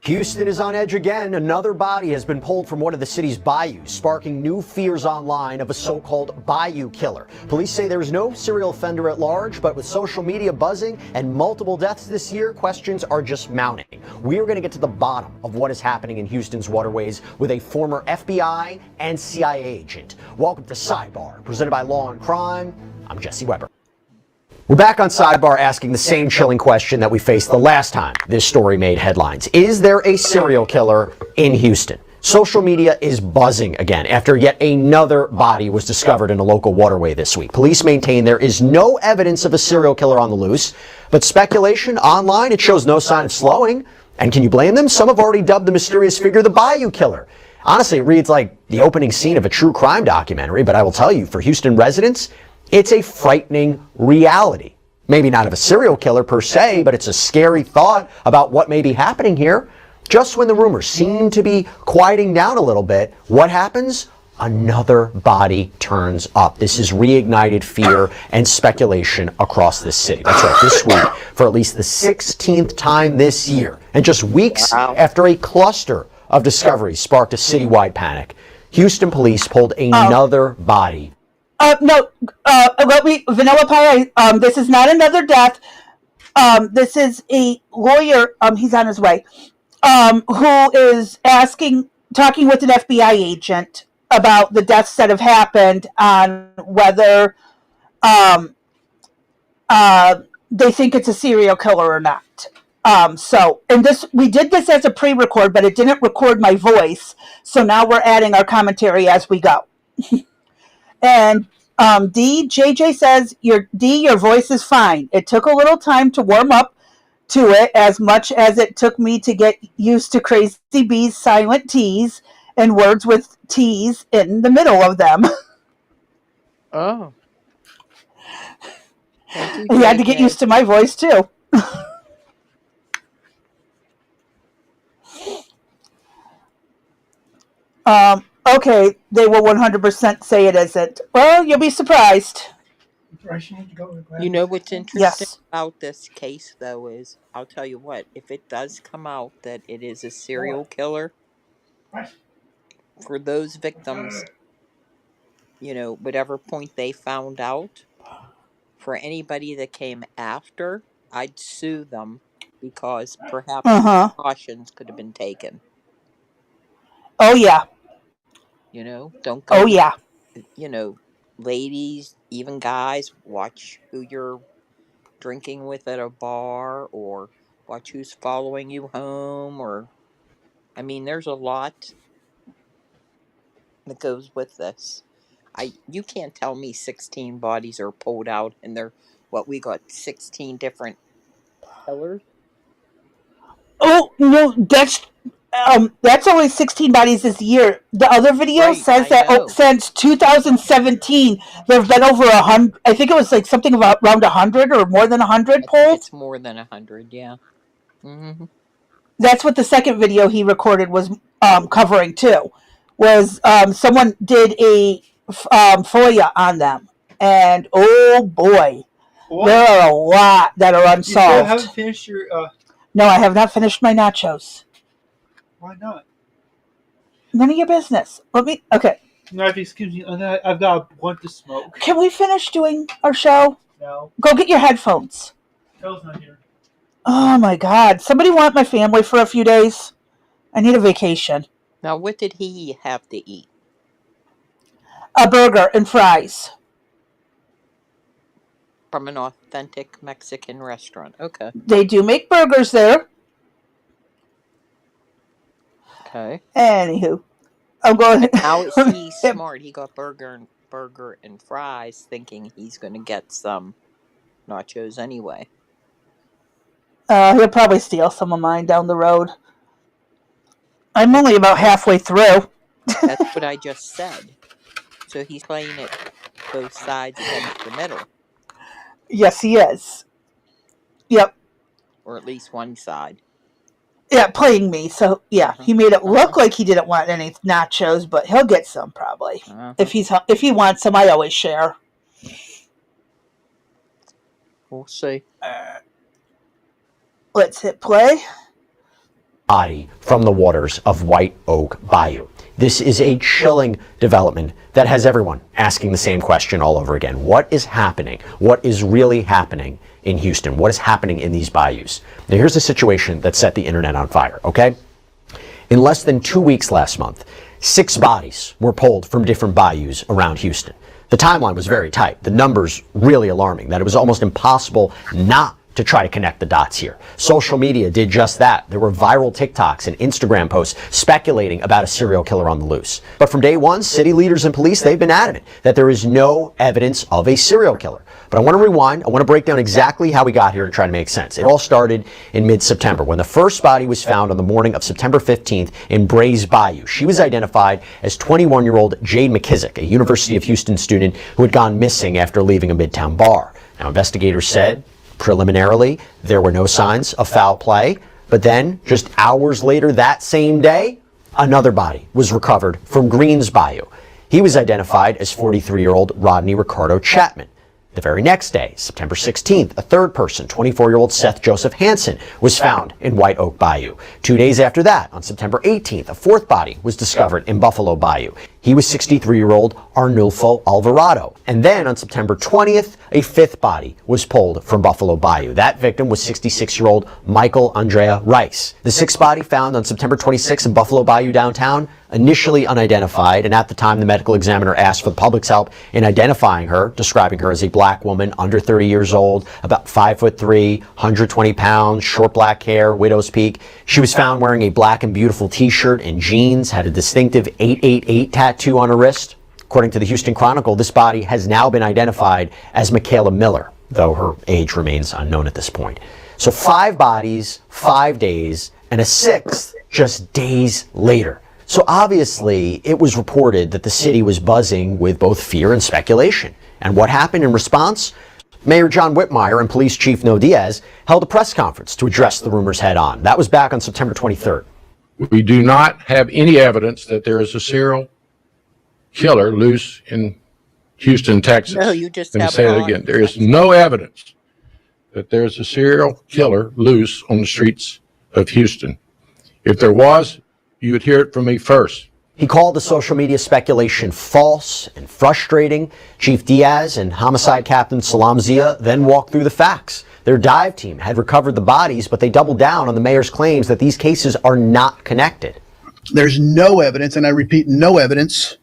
Houston is on edge again. Another body has been pulled from one of the city's bayous, sparking new fears online of a so-called bayou killer. Police say there is no serial offender at large, but with social media buzzing and multiple deaths this year, questions are just mounting. We're going to get to the bottom of what is happening in Houston's waterways with a former FBI and CIA agent. Welcome to Sidebar, presented by Law and Crime. I'm Jesse Weber. We're back on Sidebar asking the same chilling question that we faced the last time this story made headlines. Is there a serial killer in Houston? Social media is buzzing again after yet another body was discovered in a local waterway this week. Police maintain there is no evidence of a serial killer on the loose, but speculation online, it shows no sign of slowing. And can you blame them? Some have already dubbed the mysterious figure the Bayou Killer. Honestly, it reads like the opening scene of a true crime documentary, but I will tell you, for Houston residents, it's a frightening reality. Maybe not of a serial killer per se, but it's a scary thought about what may be happening here. Just when the rumors seem to be quieting down a little bit, what happens? Another body turns up. This is reignited fear and speculation across this city. That's right, this week, for at least the 16th time this year, and just weeks after a cluster of discoveries sparked a citywide panic, Houston police pulled another body. No, Vanilla Pie, this is not another death. This is a lawyer, he's on his way, who is talking with an FBI agent about the deaths that have happened on whether they think it's a serial killer or not. We did this as a pre-record, but it didn't record my voice, so now we're adding our commentary as we go. And JJ says, your voice is fine. It took a little time to warm up to it as much as it took me to get used to Crazy B's silent T's and words with T's in the middle of them. Oh, thank you, He had to get JJ. used to my voice too. Okay, they will 100% say it isn't. Well, you'll be surprised. You know what's interesting Yes. about this case, though, is I'll tell you what, if it does come out that it is a serial killer, for those victims, whatever point they found out, for anybody that came after, I'd sue them because perhaps Uh-huh. precautions could have been taken. Oh, yeah. Don't Oh, go to, yeah. ladies, even guys, watch who you're drinking with at a bar, or watch who's following you home, there's a lot that goes with this. You can't tell me 16 bodies are pulled out and they're what we got 16 different killers. Oh, no, that's only 16 bodies this year. The other video Right, says I that know. since 2017, there have been over 100. I think it was like something about around 100 or more than 100 I think pulled. it's more than 100, yeah. Mm-hmm. That's what the second video he recorded was covering too. Was someone did a FOIA on them, and oh boy, there are a lot that are unsolved. You still haven't finished your. No, I have not finished my nachos. Why not? None of your business. Okay. No, excuse me. I've got a blunt to smoke. Can we finish doing our show? No. Go get your headphones. Phil's not here. Oh my God. Somebody want my family for a few days? I need a vacation. Now, what did he have to eat? A burger and fries. From an authentic Mexican restaurant. Okay. They do make burgers there. Okay. Anywho, I'm going. How is he smart? He got burger and fries, thinking he's going to get some nachos anyway. He'll probably steal some of mine down the road. I'm only about halfway through. That's what I just said. So he's playing it both sides against the middle. Yes, he is. Yep. Or at least one side. Yeah, playing me. So, yeah, he made it look like he didn't want any nachos, but he'll get some probably. If he wants some, I always share. We'll see. Let's hit play. Body from the waters of White Oak Bayou. This is a chilling development that has everyone asking the same question all over again. What is happening? What is really happening in Houston? What is happening in these bayous? Now, here's the situation that set the internet on fire, okay? In less than 2 weeks last month, 6 bodies were pulled from different bayous around Houston. The timeline was very tight. The numbers really alarming, that it was almost impossible not to try to connect the dots here. Social media did just that. There were viral TikToks and Instagram posts speculating about a serial killer on the loose. But from day one, city leaders and police, they've been adamant that there is no evidence of a serial killer. But I want to rewind. I want to break down exactly how we got here to try to make sense. It all started in mid-September when the first body was found on the morning of September 15th in Brays Bayou. She was identified as 21-year-old Jade McKissick, a University of Houston student who had gone missing after leaving a Midtown bar. Now, investigators said preliminarily, there were no signs of foul play, but then just hours later that same day, another body was recovered from Greens Bayou. He was identified as 43-year-old Rodney Ricardo Chapman. The very next day, September 16th, a third person, 24-year-old Seth Joseph Hansen, was found in White Oak Bayou. 2 days after that, on September 18th, a fourth body was discovered in Buffalo Bayou. He was 63-year-old Arnulfo Alvarado. And then on September 20th, a fifth body was pulled from Buffalo Bayou. That victim was 66-year-old Michael Andrea Rice. The sixth body found on September 26th in Buffalo Bayou downtown, initially unidentified, and at the time the medical examiner asked for the public's help in identifying her, describing her as a black woman under 30 years old, about 5'3", 120 pounds, short black hair, widow's peak. She was found wearing a black and beautiful t-shirt and jeans, had a distinctive 888 tattoo on her wrist. According to the Houston Chronicle, this body has now been identified as Michaela Miller, though her age remains unknown at this point. So 5 bodies, 5 days, and a 6th just days later. So obviously, it was reported that the city was buzzing with both fear and speculation. And what happened in response? Mayor John Whitmire and Police Chief No Diaz held a press conference to address the rumors head on. That was back on September 23rd. We do not have any evidence that there is a serial killer loose in Houston, Texas. No, you just Let me have say it that on. again. There is no evidence that there's a serial killer loose on the streets of Houston. If there was, you would hear it from me first. He called the social media speculation false and frustrating. Chief Diaz and Homicide Captain Salam Zia then walked through the facts. Their dive team had recovered the bodies, but they doubled down on the mayor's claims that these cases are not connected. There's no evidence, and I repeat, no evidence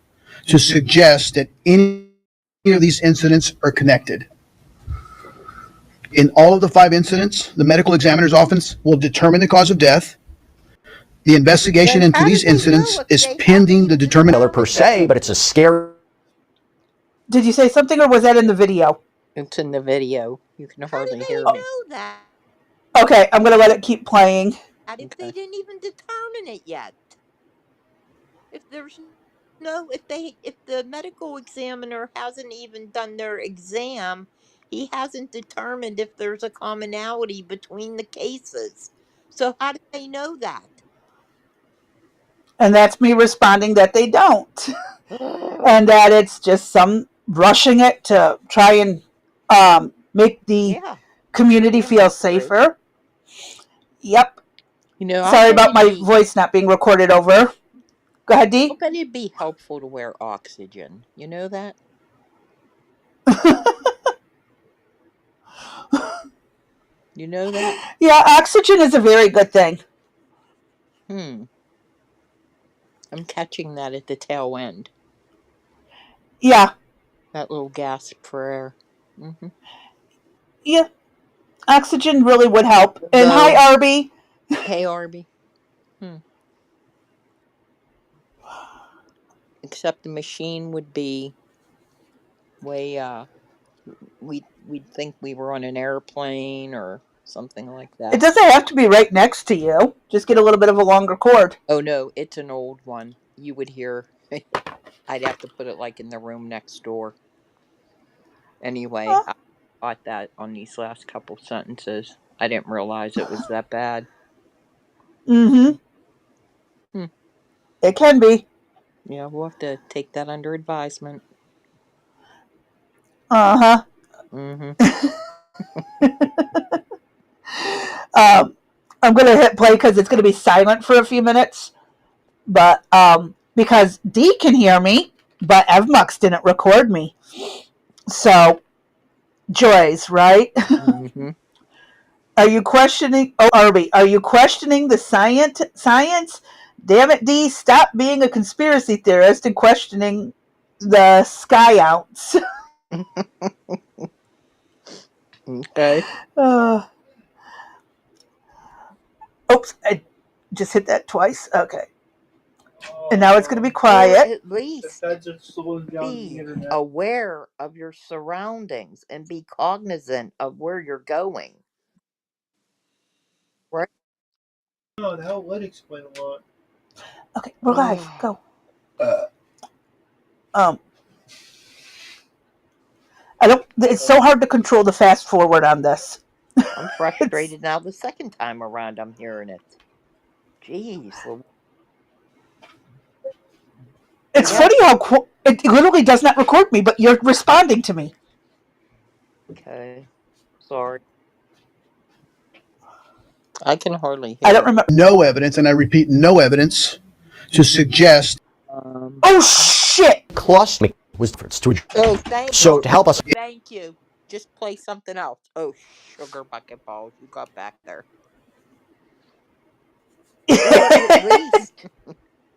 to suggest that any of these incidents are connected. In all of the 5 incidents, the medical examiner's office will determine the cause of death. The investigation into these incidents is pending the determination. Killer per se, but it's a scary. Did you say something, or was that in the video? It's in the video. You can hardly hear How me. do they know that Okay, I'm going to let it keep playing. if they didn't even determine it yet? If there's no, if the medical examiner hasn't even done their exam, he hasn't determined if there's a commonality between the cases. So how do they know that? And that's me responding that they don't. And that it's just some rushing it to try and make the Yeah. community feel safer. Yep. You know, Sorry about my voice not being recorded over. Go ahead, I Dee. bet it'd be helpful to wear oxygen. You know that? You know that? Yeah, oxygen is a very good thing. I'm catching that at the tail end. Yeah. That little gasp for air. Yeah. Oxygen really would help. And No. hi, Arby. Hey, Arby. Except the machine would be way, we'd think we were on an airplane or something like that. It doesn't have to be right next to you. Just get a little bit of a longer cord. Oh, no, it's an old one. You would hear, I'd have to put it like in the room next door. Anyway, I thought that on these last couple sentences. I didn't realize it was that bad. Mm-hmm. It can be. Yeah, we'll have to take that under advisement. Uh-huh. I'm going to hit play because it's going to be silent for a few minutes. But because Dee can hear me, but Evmux didn't record me. So, joys, right? Are you questioning... Oh, Arby, are you questioning the science? Damn it, Dee, stop being a conspiracy theorist and questioning the sky outs. Okay. Oops, I just hit that twice. Okay. And now it's going to be quiet. Or at least be aware of your surroundings and be cognizant of where you're going. Right? No, that would explain a lot. Okay, we're live. Go. I don't. It's so hard to control the fast forward on this. I'm frustrated now the second time around I'm hearing it. Jeez. It's funny how it literally does not record me, but you're responding to me. Okay. Sorry. I can hardly hear. I don't remember. No evidence, and I repeat, no evidence to suggest. Oh shit! Cluster was to. Oh, thank So you. to help us. Thank you. Just play something else. Oh, sugar bucket balls. You got back there. At least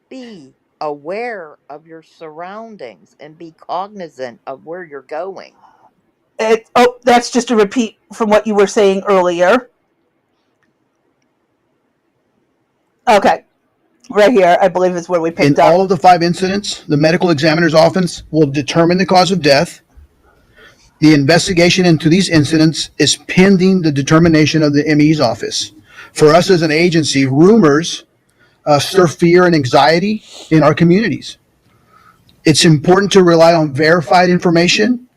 be aware of your surroundings and be cognizant of where you're going. That's just a repeat from what you were saying earlier. Okay. Right here, I believe is where we picked In up. all of the 5 incidents, the medical examiner's office will determine the cause of death. The investigation into these incidents is pending the determination of the ME's office. For us as an agency, rumors stir fear and anxiety in our communities. It's important to rely on verified information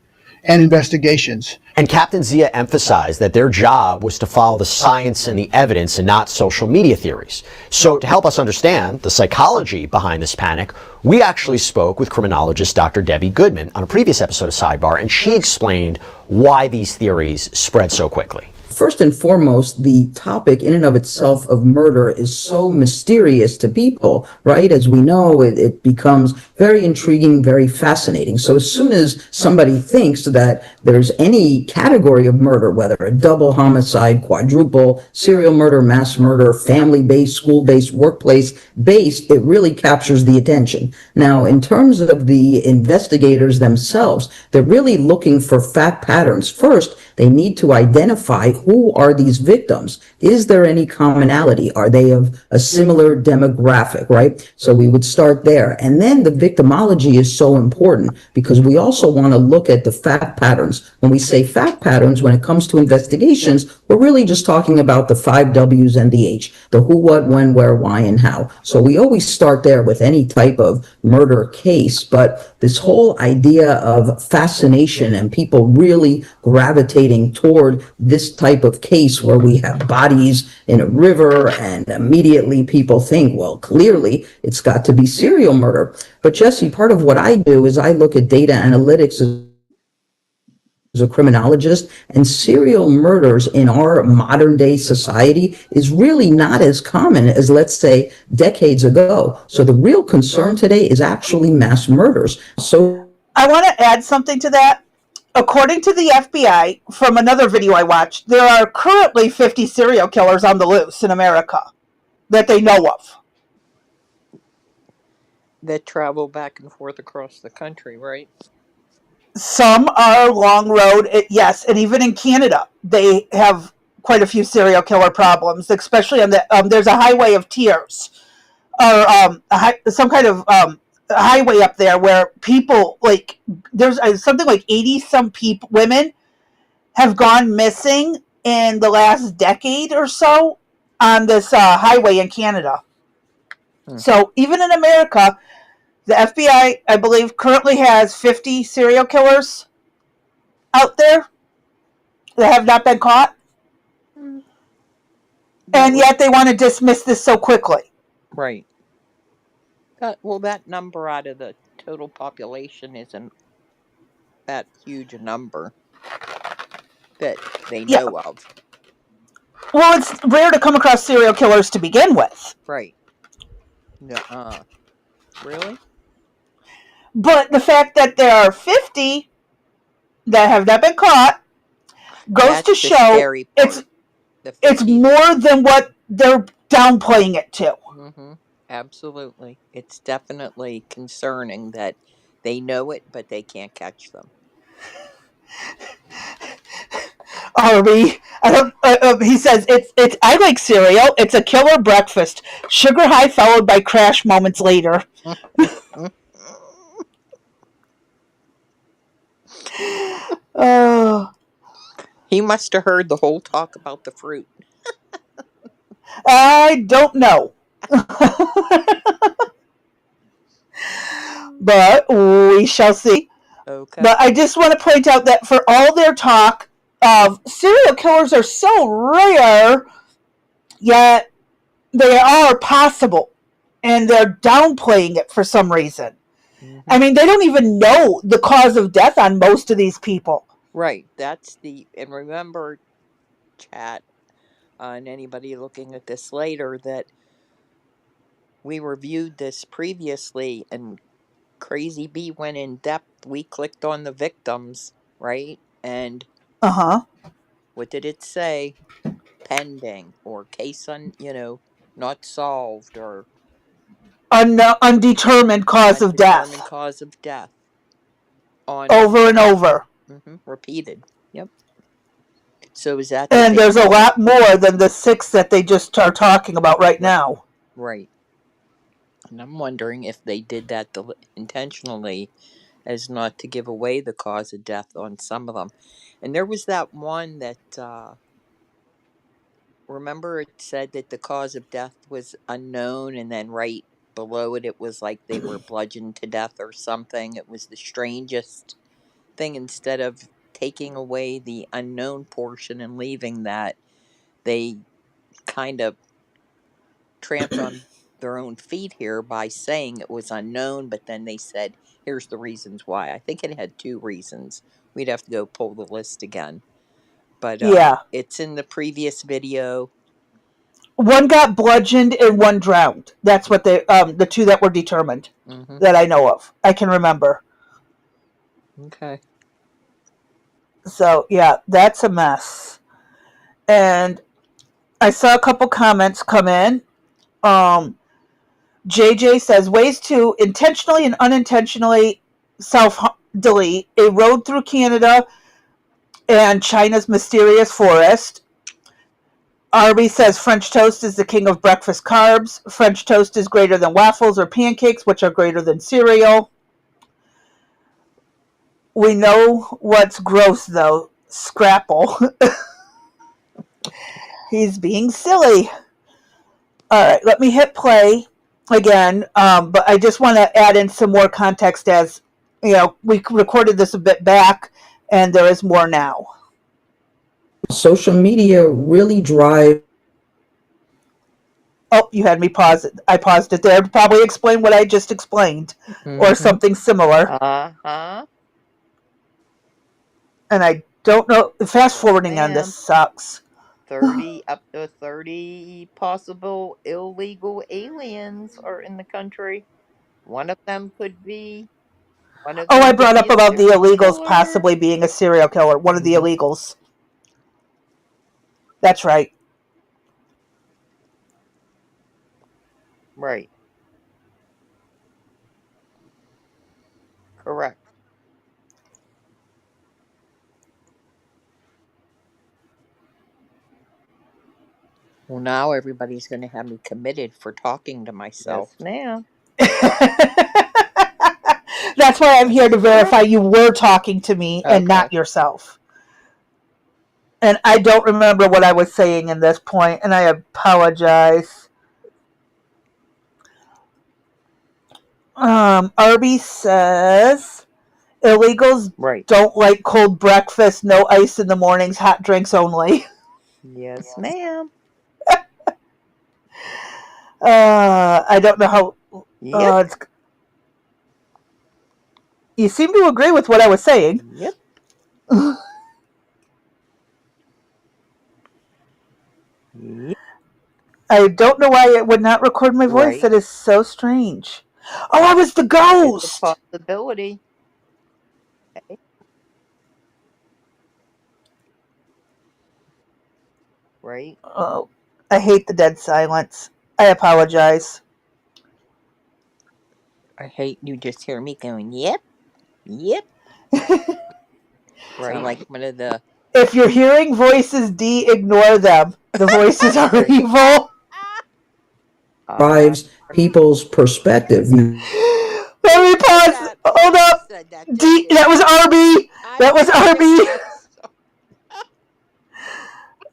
and investigations. And Captain Zia emphasized that their job was to follow the science and the evidence and not social media theories. So to help us understand the psychology behind this panic, we actually spoke with criminologist Dr. Debbie Goodman on a previous episode of Sidebar, and she explained why these theories spread so quickly. First and foremost, the topic in and of itself of murder is so mysterious to people, right? As we know, it becomes very intriguing, very fascinating. So as soon as somebody thinks that there's any category of murder, whether a double homicide, quadruple, serial murder, mass murder, family-based, school-based, workplace-based, it really captures the attention. Now, in terms of the investigators themselves, they're really looking for fact patterns. First, they need to identify who are these victims. Is there any commonality? Are they of a similar demographic, right? So we would start there. And then the victimology is so important because we also want to look at the fact patterns. When we say fact patterns, when it comes to investigations, we're really just talking about the 5 W's and the H, the who, what, when, where, why, and how. So we always start there with any type of murder case, but this whole idea of fascination and people really gravitating toward this type of case where we have bodies in a river and immediately people think, well, clearly it's got to be serial murder. But Jesse, part of what I do is I look at data analytics as a criminologist, and serial murders in our modern day society is really not as common as, let's say, decades ago. So the real concern today is actually mass murders. So I want to add something to that. According to the FBI, from another video I watched, there are currently 50 serial killers on the loose in America that they know of. That travel back and forth across the country, right? Some are long road, yes, and even in Canada, they have quite a few serial killer problems, especially on the, there's a highway of tears, or some kind of highway up there where people, like, there's something like 80 some people, women have gone missing in the last decade or so on this highway in Canada. So even in America, the FBI, I believe, currently has 50 serial killers out there that have not been caught. And yet they want to dismiss this so quickly. Right. That number out of the total population isn't that huge a number that they know of. Well, it's rare to come across serial killers to begin with. Right. Really? But the fact that there are 50 that have not been caught goes That's to show it's more than what they're downplaying it to. Mm-hmm. Absolutely. It's definitely concerning that they know it, but they can't catch them. Arby, he says it's. I like cereal. It's a killer breakfast. Sugar high followed by crash moments later. Oh, he must have heard the whole talk about the fruit. I don't know. But we shall see. Okay. But I just want to point out that for all their talk of serial killers are so rare, yet they are possible. And they're downplaying it for some reason. Mm-hmm. I mean, they don't even know the cause of death on most of these people. Right. And remember, chat, and anybody looking at this later, that we reviewed this previously and Crazy Bee went in depth. We clicked on the victims, right? And what did it say? Pending or case not solved or undetermined cause of death. Undetermined cause of death. Over and over. Repeated. Yep. So is that? And there's a lot more than the 6 that they just are talking about right now. Right. And I'm wondering if they did that intentionally as not to give away the cause of death on some of them. And there was that one that, remember it said that the cause of death was unknown, and then right below it, it was like they were bludgeoned to death or something. It was the strangest thing. Instead of taking away the unknown portion and leaving that, they kind of tramped on their own feet here by saying it was unknown, but then they said, here's the reasons why. I think it had 2 reasons. We'd have to go pull the list again. But Yeah. it's in the previous video. One got bludgeoned and one drowned. That's what the 2 that were determined that I know of. I can remember. Okay. So, yeah, that's a mess. And I saw a couple comments come in. JJ says, ways to intentionally and unintentionally self-delete a road through Canada and China's mysterious forest. Arby says French toast is the king of breakfast carbs. French toast is greater than waffles or pancakes, which are greater than cereal. We know what's gross, though. Scrapple. He's being silly. All right, let me hit play again, but I just want to add in some more context as, you know, we recorded this a bit back, and there is more now. Social media really drive. Oh, you had me pause it. I paused it there to probably explain what I just explained, or something similar. And I don't know. Fast forwarding on this sucks. 30 up to 30 possible illegal aliens are in the country. One of them could be I brought up about the illegals possibly being a serial killer. One of the illegals. That's right. Right. Correct. Well, now everybody's going to have me committed for talking to myself. Yes, ma'am. That's why I'm here to verify you were talking to me and not yourself. And I don't remember what I was saying in this point, and I apologize. Arby says illegals don't like cold breakfast, no ice in the mornings, hot drinks only. Yes, ma'am. I don't know how. You seem to agree with what I was saying. Yep. I don't know why it would not record my voice. That is so strange. Oh, I was the ghost. It's a possibility. Okay. Right. Oh, I hate the dead silence. I apologize. I hate you just hear me going, yep, yep. Right. Like one of the. If you're hearing voices, D, ignore them. The voices are evil. Drives people's perspective. Let me pause. Hold up. D, that was Arby. That was Arby.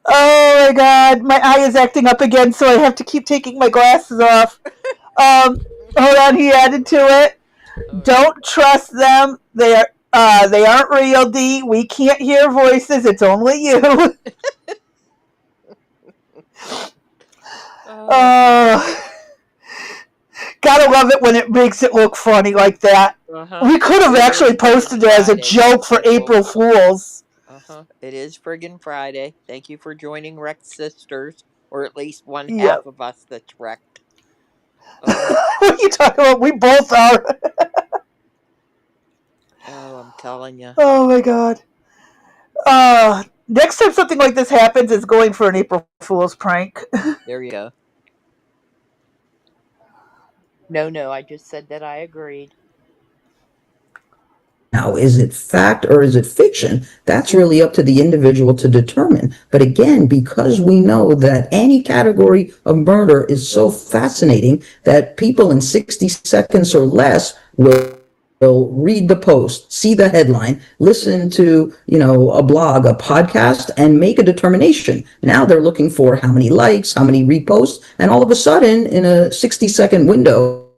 Oh my god, my eye is acting up again, so I have to keep taking my glasses off. Hold on, he added to it. Don't trust them. They aren't real, D. We can't hear voices. It's only you. Gotta love it when it makes it look funny like that. We could have actually posted it as a joke for April Fools. It is friggin' Friday. Thank you for joining Wrecked Sisters, or at least one half of us that's wrecked. What are you talking about? We both are. Oh, I'm telling you. Oh my god. Next time something like this happens, it's going for an April Fool's prank. There you go. No, I just said that I agreed. Now, is it fact or is it fiction? That's really up to the individual to determine. But again, because we know that any category of murder is so fascinating that people in 60 seconds or less will read the post, see the headline, listen to, a blog, a podcast, and make a determination. Now they're looking for how many likes, how many reposts, and all of a sudden, in a 60-second window,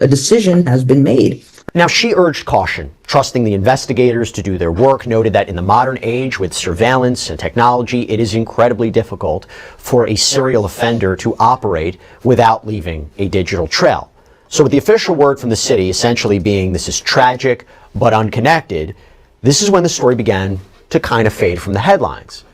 a decision has been made. Now, she urged caution, trusting the investigators to do their work, noted that in the modern age with surveillance and technology, it is incredibly difficult for a serial offender to operate without leaving a digital trail. So with the official word from the city essentially being this is tragic but unconnected, this is when the story began to kind of fade from the headlines.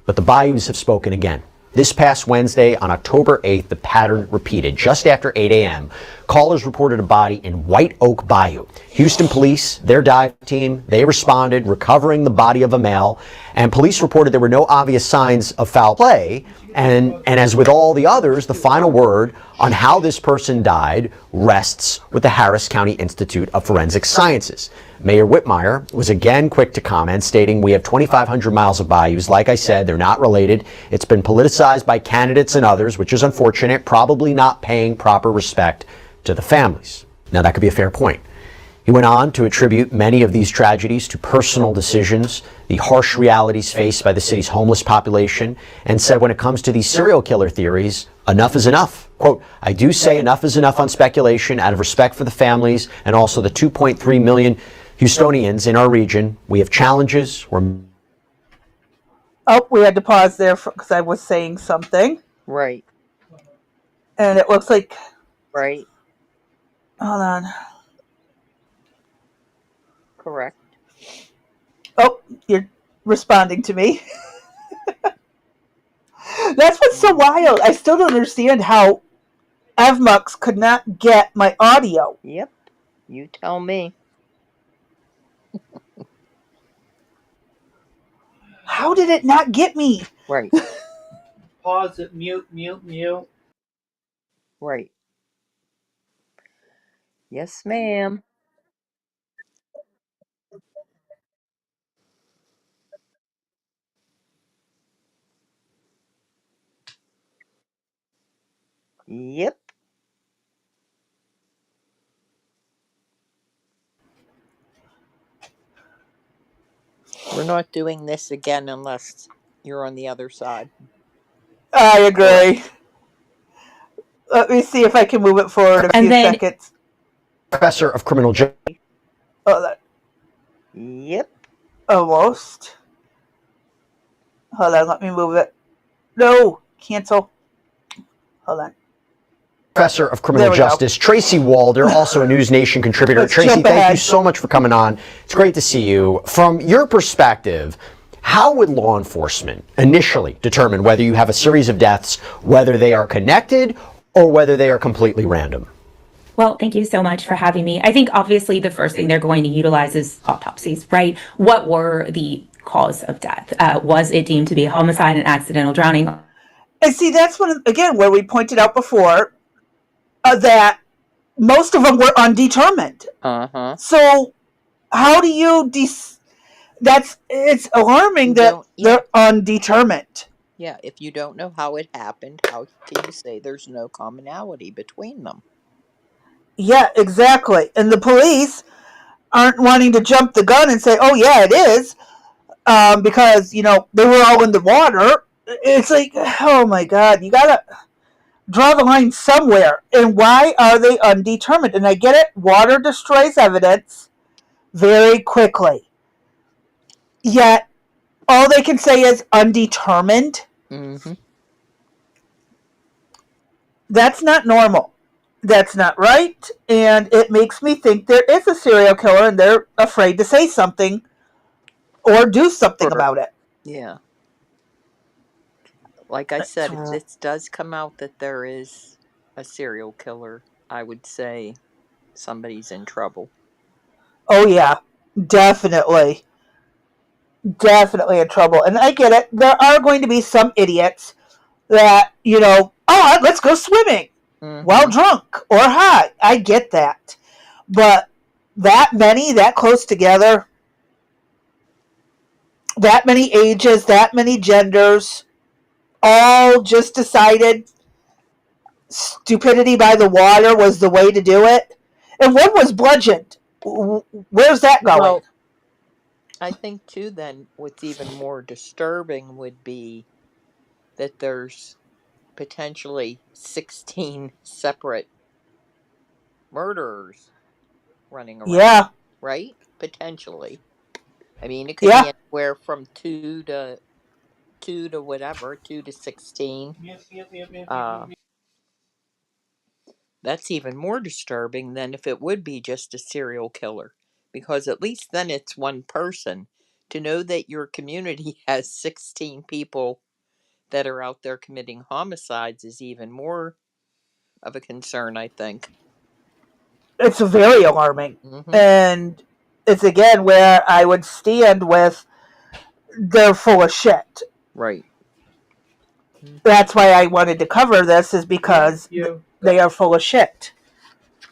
But the Bayous have spoken again. This past Wednesday, on October 8th, the pattern repeated. Just after 8 a.m., callers reported a body in White Oak Bayou. Houston police, their dive team, they responded, recovering the body of a male, and police reported there were no obvious signs of foul play. And as with all the others, the final word on how this person died rests with the Harris County Institute of Forensic Sciences. Mayor Whitmire was again quick to comment, stating, "We have 2,500 miles of bayous. Like I said, they're not related. It's been politicized by candidates and others, which is unfortunate, probably not paying proper respect to the families." Now, that could be a fair point. He went on to attribute many of these tragedies to personal decisions, the harsh realities faced by the city's homeless population, and said when it comes to these serial killer theories, enough is enough. Quote, "I do say enough is enough on speculation out of respect for the families and also the 2.3 million Houstonians in our region. We have challenges. Oh, we had to pause there because I was saying something. Right. And it looks like... Right. Hold on. Correct. Oh, you're responding to me. That's what's so wild. I still don't understand how Evmux could not get my audio. Yep. You tell me. How did it not get me? Right. Pause it. Mute. Right. Yes, ma'am. Yep. We're not doing this again unless you're on the other side. I agree. Let me see if I can move it forward a few seconds. Professor of criminal justice. Oh, that. Yep. Almost. Hold on, let me move it. No, cancel. Hold on. Professor of Criminal Justice, Tracy Walder, also a News Nation contributor. Tracy, thank you so much for coming on. It's great to see you. From your perspective, how would law enforcement initially determine whether you have a series of deaths, whether they are connected or whether they are completely random? Well, thank you so much for having me. I think obviously the first thing they're going to utilize is autopsies, right? What were the cause of death? Was it deemed to be a homicide, an accidental drowning? And see, that's one, again, where we pointed out before that most of them were undetermined. Uh-huh. So how do you... it's alarming that they're undetermined. Yeah, if you don't know how it happened, how can you say there's no commonality between them? Yeah, exactly. And the police aren't wanting to jump the gun and say, oh, yeah, it is, because, they were all in the water. It's like, oh, my God, you got to draw the line somewhere. And why are they undetermined? And I get it. Water destroys evidence very quickly. Yet, all they can say is undetermined. Mm-hmm. That's not normal. That's not right. And it makes me think there is a serial killer and they're afraid to say something or do something about it. Yeah. Like I said, if this does come out that there is a serial killer, I would say somebody's in trouble. Oh, yeah. Definitely. Definitely in trouble. And I get it. There are going to be some idiots that, oh, let's go swimming while drunk or high. I get that. But that many, that close together, that many ages, that many genders, all just decided stupidity by the water was the way to do it. And one was bludgeoned. Where's that going? Well, I think too then what's even more disturbing would be that there's potentially 16 separate murderers running around, Yeah, right? Potentially. I mean, it could be yeah. anywhere from two to whatever, 2 to 16. Uh, that's even more disturbing than if it would be just a serial killer, because at least then it's one person. To know that your community has 16 people that are out there committing homicides is even more of a concern, I think. It's very alarming. Hmm. And it's again where I would stand with they're full of shit. Right. Hmm. That's why I wanted to cover this, is because they are full of shit,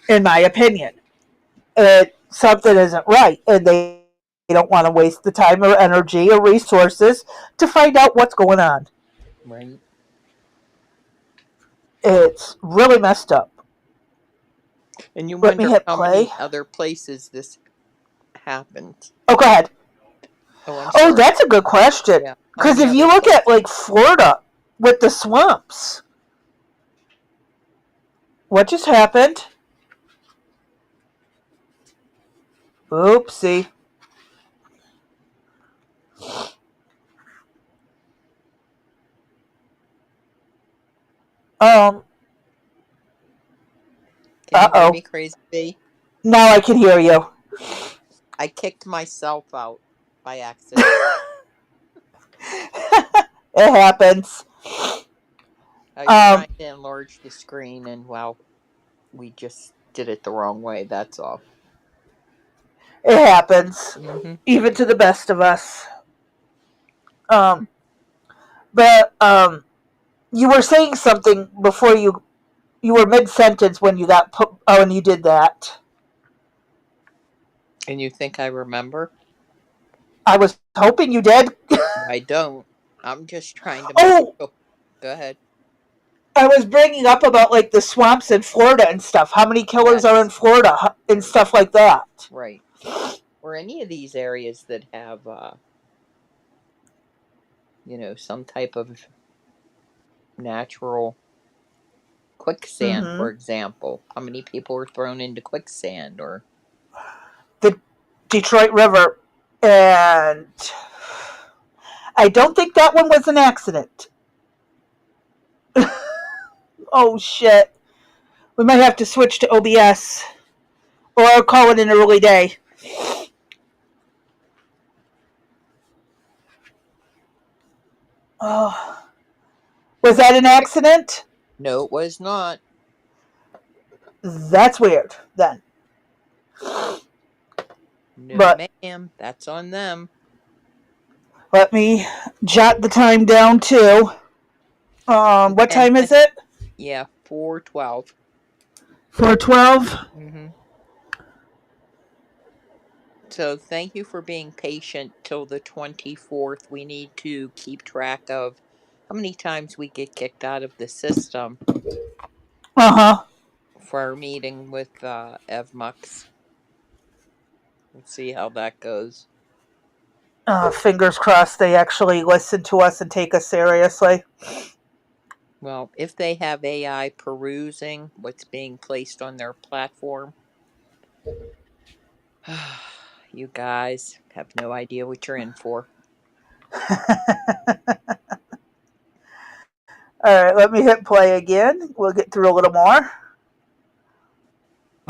in my opinion. Something isn't right, and they don't want to waste the time or energy or resources to find out what's going on. Right. It's really messed up. And you Let me wonder hit how play. many other places this happened. Oh, go ahead. Oh, I'm Oh, sorry. that's a good question. Yeah. How Because many if you other look at places? like Florida with the swamps, what just happened? Oopsie. Um. Can you hear Oh. me, Crazy B? Now I can hear you. I kicked myself out by accident. It happens. I was Um. trying to enlarge the screen, and well, we just did it the wrong way. That's all. It happens, Hmm. even to the best of us. Um. But you were saying something before you were mid sentence when you got put. Oh, and you did that. And you think I remember? I was hoping you did. I don't. I'm just trying to make Oh, sure. Go ahead. I was bringing up about like the swamps in Florida and stuff. How many killers are in Yes. Florida and stuff like that? Right. Or any of these areas that have, some type of natural quicksand, Mm-hmm. for example. How many people were thrown into quicksand? Or The Detroit River, and I don't think that one was an accident. Oh shit! We might have to switch to OBS or call it an early day. Oh, was that an accident? no, it was not. That's weird then. No, But ma'am. That's on them. let me jot the time down too. What And time is it? yeah, 4:12. 4:12. Mm-hmm. So thank you for being patient till the 24th. We need to keep track of how many times we get kicked out of the system Uh huh. for our meeting with EvMux. We'll see how that goes. Fingers crossed they actually listen to us and take us seriously. Well, if they have AI perusing what's being placed on their platform, you guys have no idea what you're in for. All right, let me hit play again. We'll get through a little more.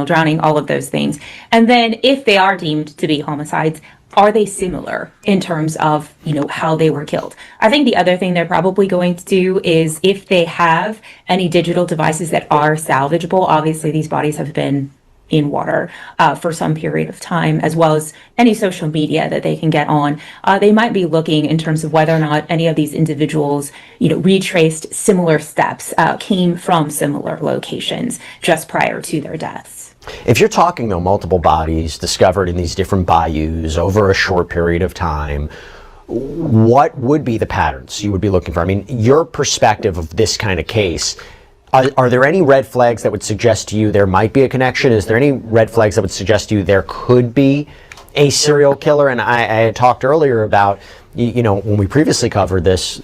Drowning, all of those things. And then if they are deemed to be homicides, are they similar in terms of, how they were killed? I think the other thing they're probably going to do is if they have any digital devices that are salvageable, obviously these bodies have been in water for some period of time, as well as any social media that they can get on. They might be looking in terms of whether or not any of these individuals, retraced similar steps, came from similar locations just prior to their deaths. If you're talking, though, multiple bodies discovered in these different bayous over a short period of time, what would be the patterns you would be looking for? I mean, your perspective of this kind of case, Are there any red flags that would suggest to you there might be a connection? Is there any red flags that would suggest to you there could be a serial killer? And I had talked earlier about, when we previously covered this,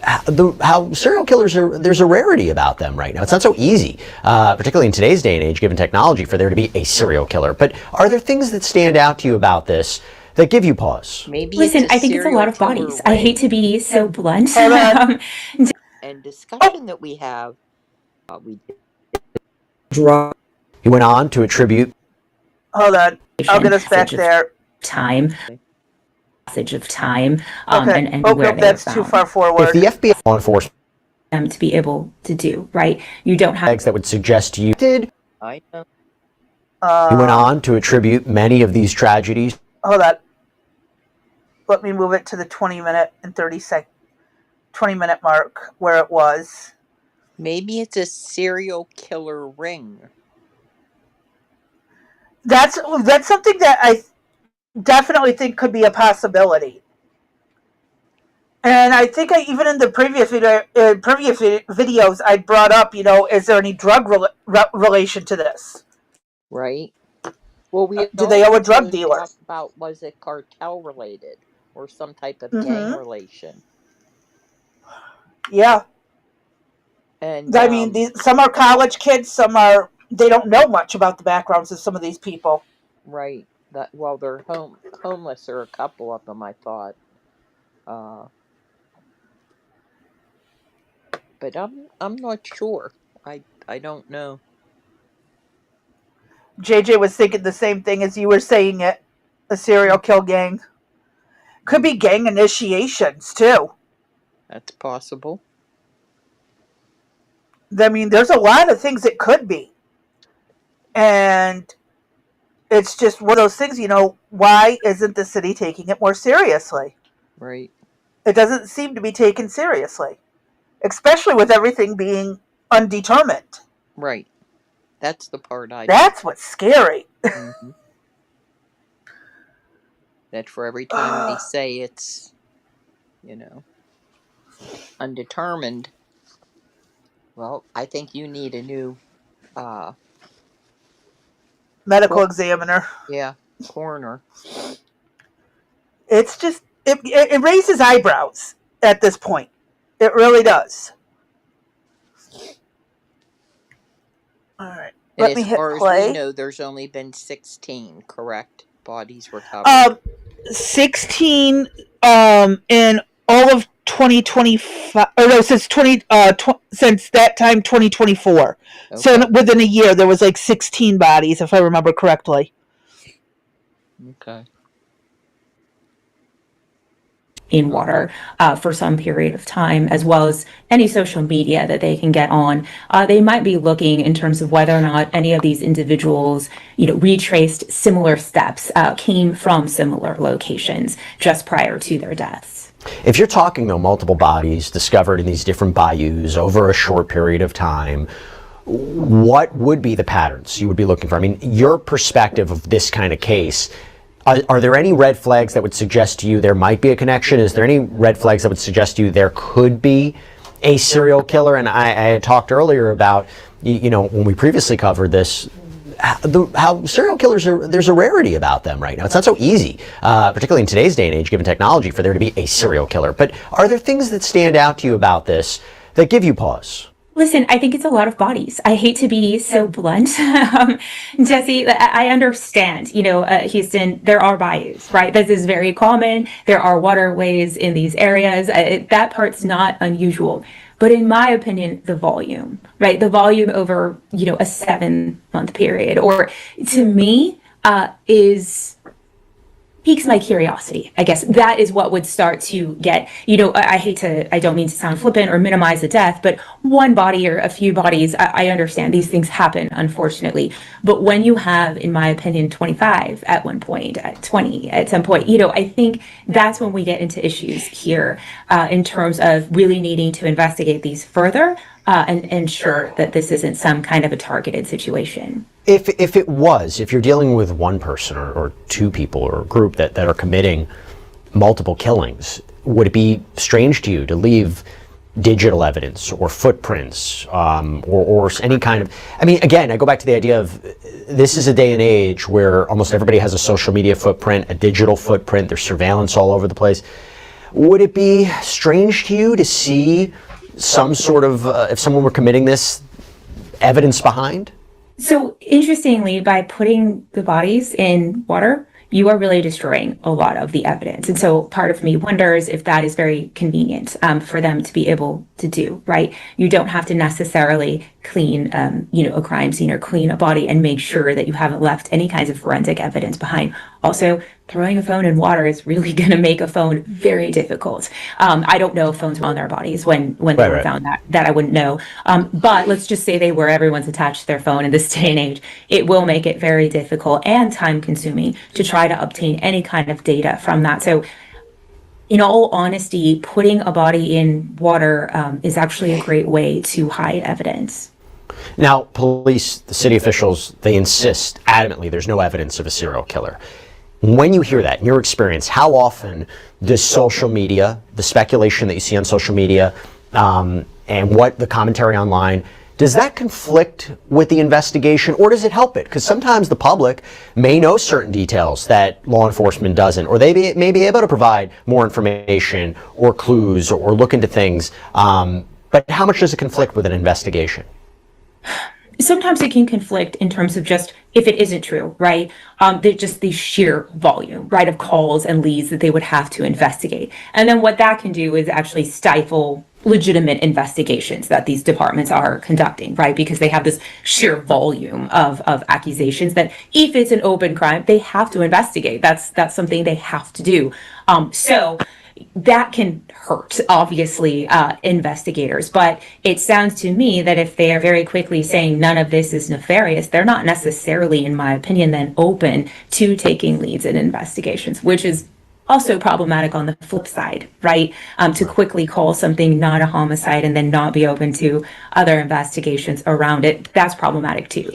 how serial killers there's a rarity about them right now. It's not so easy, particularly in today's day and age, given technology, for there to be a serial killer. But are there things that stand out to you about this that give you pause? Maybe Listen, it's a I think it's a serial lot of killer bodies. I ring. hate to be so blunt. And discussion that we have, we Draw He went on to attribute. Hold on. I'll get us back there. Time, passage of time, Okay. and Oh, where no, they that's were too found. far If forward. the FBI law enforcement To be able to do, right? You don't have flags that would suggest to you did. I know. He went on to attribute many of these tragedies. Hold on. Let me move it to the 20-minute and 20-minute mark where it was. Maybe it's a serial killer ring. That's something that I definitely think could be a possibility. And I think even in the previous videos, I brought up, is there any drug relation to this? Right? Well, we Do they owe a drug also dealer? talked about, was it cartel related or some type of gang Mm-hmm. relation? Yeah. And I mean, some are college kids, they don't know much about the backgrounds of some of these people. right, they're homeless, or a couple of them, I thought. But I'm not sure. I don't know. JJ was thinking the same thing as you were saying it. A serial kill gang. Could be gang initiations, too. That's possible. I mean, there's a lot of things it could be. And it's just one of those things, why isn't the city taking it more seriously? Right. It doesn't seem to be taken seriously. Especially with everything being undetermined. Right. That's the part That's what's scary. Mm-hmm. That for every time they say it's, undetermined, well, I think you need a new medical examiner. Yeah, coroner. It's just, it raises eyebrows at this point. It really does. All right. Let me hit As far play. as we know, there's only been 16, correct? Bodies recovered. 16 in all of 2025, or no, since since that time 2024. Okay. So within a year there was like 16 bodies, if I remember correctly. Okay. In water for some period of time, as well as any social media that they can get on. They might be looking in terms of whether or not any of these individuals, retraced similar steps, came from similar locations just prior to their deaths. If you're talking, though, multiple bodies discovered in these different bayous over a short period of time, what would be the patterns you would be looking for? I mean, your perspective of this kind of case, are there any red flags that would suggest to you there might be a connection? Is there any red flags that would suggest to you there could be a serial killer? And I had talked earlier about, when we previously covered this, how serial killers there's a rarity about them right now. It's not so easy, particularly in today's day and age, given technology, for there to be a serial killer. But are there things that stand out to you about this that give you pause? Listen, I think it's a lot of bodies. I hate to be so blunt. Jesse, I understand, Houston, there are bayous, right? This is very common. There are waterways in these areas. That part's not unusual. But in my opinion, the volume, right? The volume over, a 7-month period, or to me, piques my curiosity. I guess that is what would start to get, I don't mean to sound flippant or minimize the death, but one body or a few bodies, I understand these things happen, unfortunately. But when you have, in my opinion, 25 at one point, at 20 at some point, I think that's when we get into issues here in terms of really needing to investigate these further and ensure that this isn't some kind of a targeted situation. If you're dealing with one person or two people or a group that are committing multiple killings, would it be strange to you to leave, digital evidence or footprints, or any kind of, I mean, again, I go back to the idea of this is a day and age where almost everybody has a social media footprint, a digital footprint, there's surveillance all over the place. Would it be strange to you to see some sort of, if someone were committing this, evidence behind? So interestingly, by putting the bodies in water, you are really destroying a lot of the evidence. And so part of me wonders if that is very convenient for them to be able to do, right? You don't have to necessarily clean, a crime scene or clean a body and make sure that you haven't left any kinds of forensic evidence behind. Also, throwing a phone in water is really going to make a phone very difficult. I don't know if phones were on their bodies when they were found. That I wouldn't know. But let's just say they were. Everyone's attached to their phone in this day and age. It will make it very difficult and time consuming to try to obtain any kind of data from that. So in all honesty, putting a body in water is actually a great way to hide evidence. Now, police, the city officials, they insist adamantly there's no evidence of a serial killer. When you hear that, in your experience, how often does social media, the speculation that you see on social media, and what the commentary online, does that conflict with the investigation, or does it help it? Because sometimes the public may know certain details that law enforcement doesn't, or they may be able to provide more information or clues or look into things. But how much does it conflict with an investigation? Sometimes it can conflict in terms of just if it isn't true, right? Just the sheer volume, right, of calls and leads that they would have to investigate. And then what that can do is actually stifle legitimate investigations that these departments are conducting, right? Because they have this sheer volume of accusations that if it's an open crime, they have to investigate. That's something they have to do. So that can hurt, obviously, investigators. But it sounds to me that if they are very quickly saying none of this is nefarious, they're not necessarily, in my opinion, then open to taking leads in investigations, which is also problematic on the flip side, right? To quickly call something not a homicide and then not be open to other investigations around it, that's problematic too.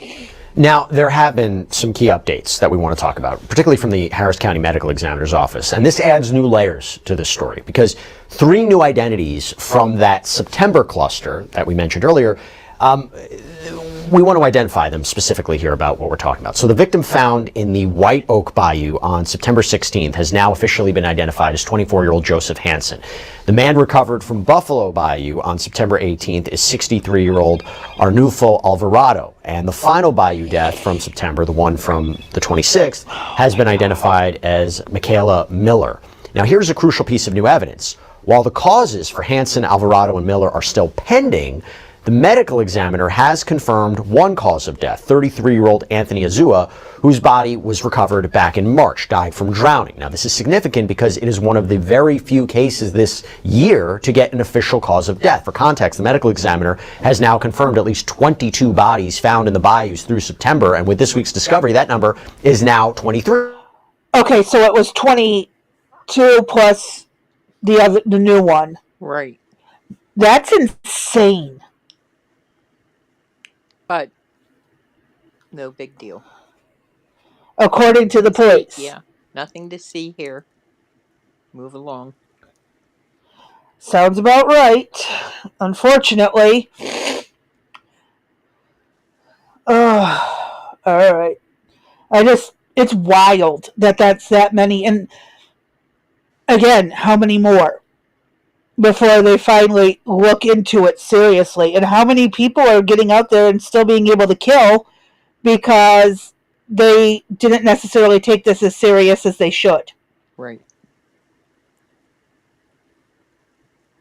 Now, there have been some key updates that we want to talk about, particularly from the Harris County Medical Examiner's Office. And this adds new layers to this story because 3 new identities from that September cluster that we mentioned earlier, we want to identify them specifically here about what we're talking about. So the victim found in the White Oak Bayou on September 16th has now officially been identified as 24-year-old Joseph Hansen. The man recovered from Buffalo Bayou on September 18th is 63-year-old Arnulfo Alvarado. And the final Bayou death from September, the one from the 26th, has been identified as Michaela Miller. Now here's a crucial piece of new evidence. While the causes for Hansen, Alvarado, and Miller are still pending, the medical examiner has confirmed one cause of death, 33-year-old Anthony Azua, whose body was recovered back in March, died from drowning. Now, this is significant because it is one of the very few cases this year to get an official cause of death. For context, the medical examiner has now confirmed at least 22 bodies found in the bayous through September, and with this week's discovery, that number is now 23. Okay, so it was 22 plus the new one. Right. That's insane. But no big deal. According to the police. Yeah. Nothing to see here. Move along. Sounds about right. Unfortunately. All right. It's wild that that's that many. And again, how many more before they finally look into it seriously? And how many people are getting out there and still being able to kill because they didn't necessarily take this as serious as they should? Right.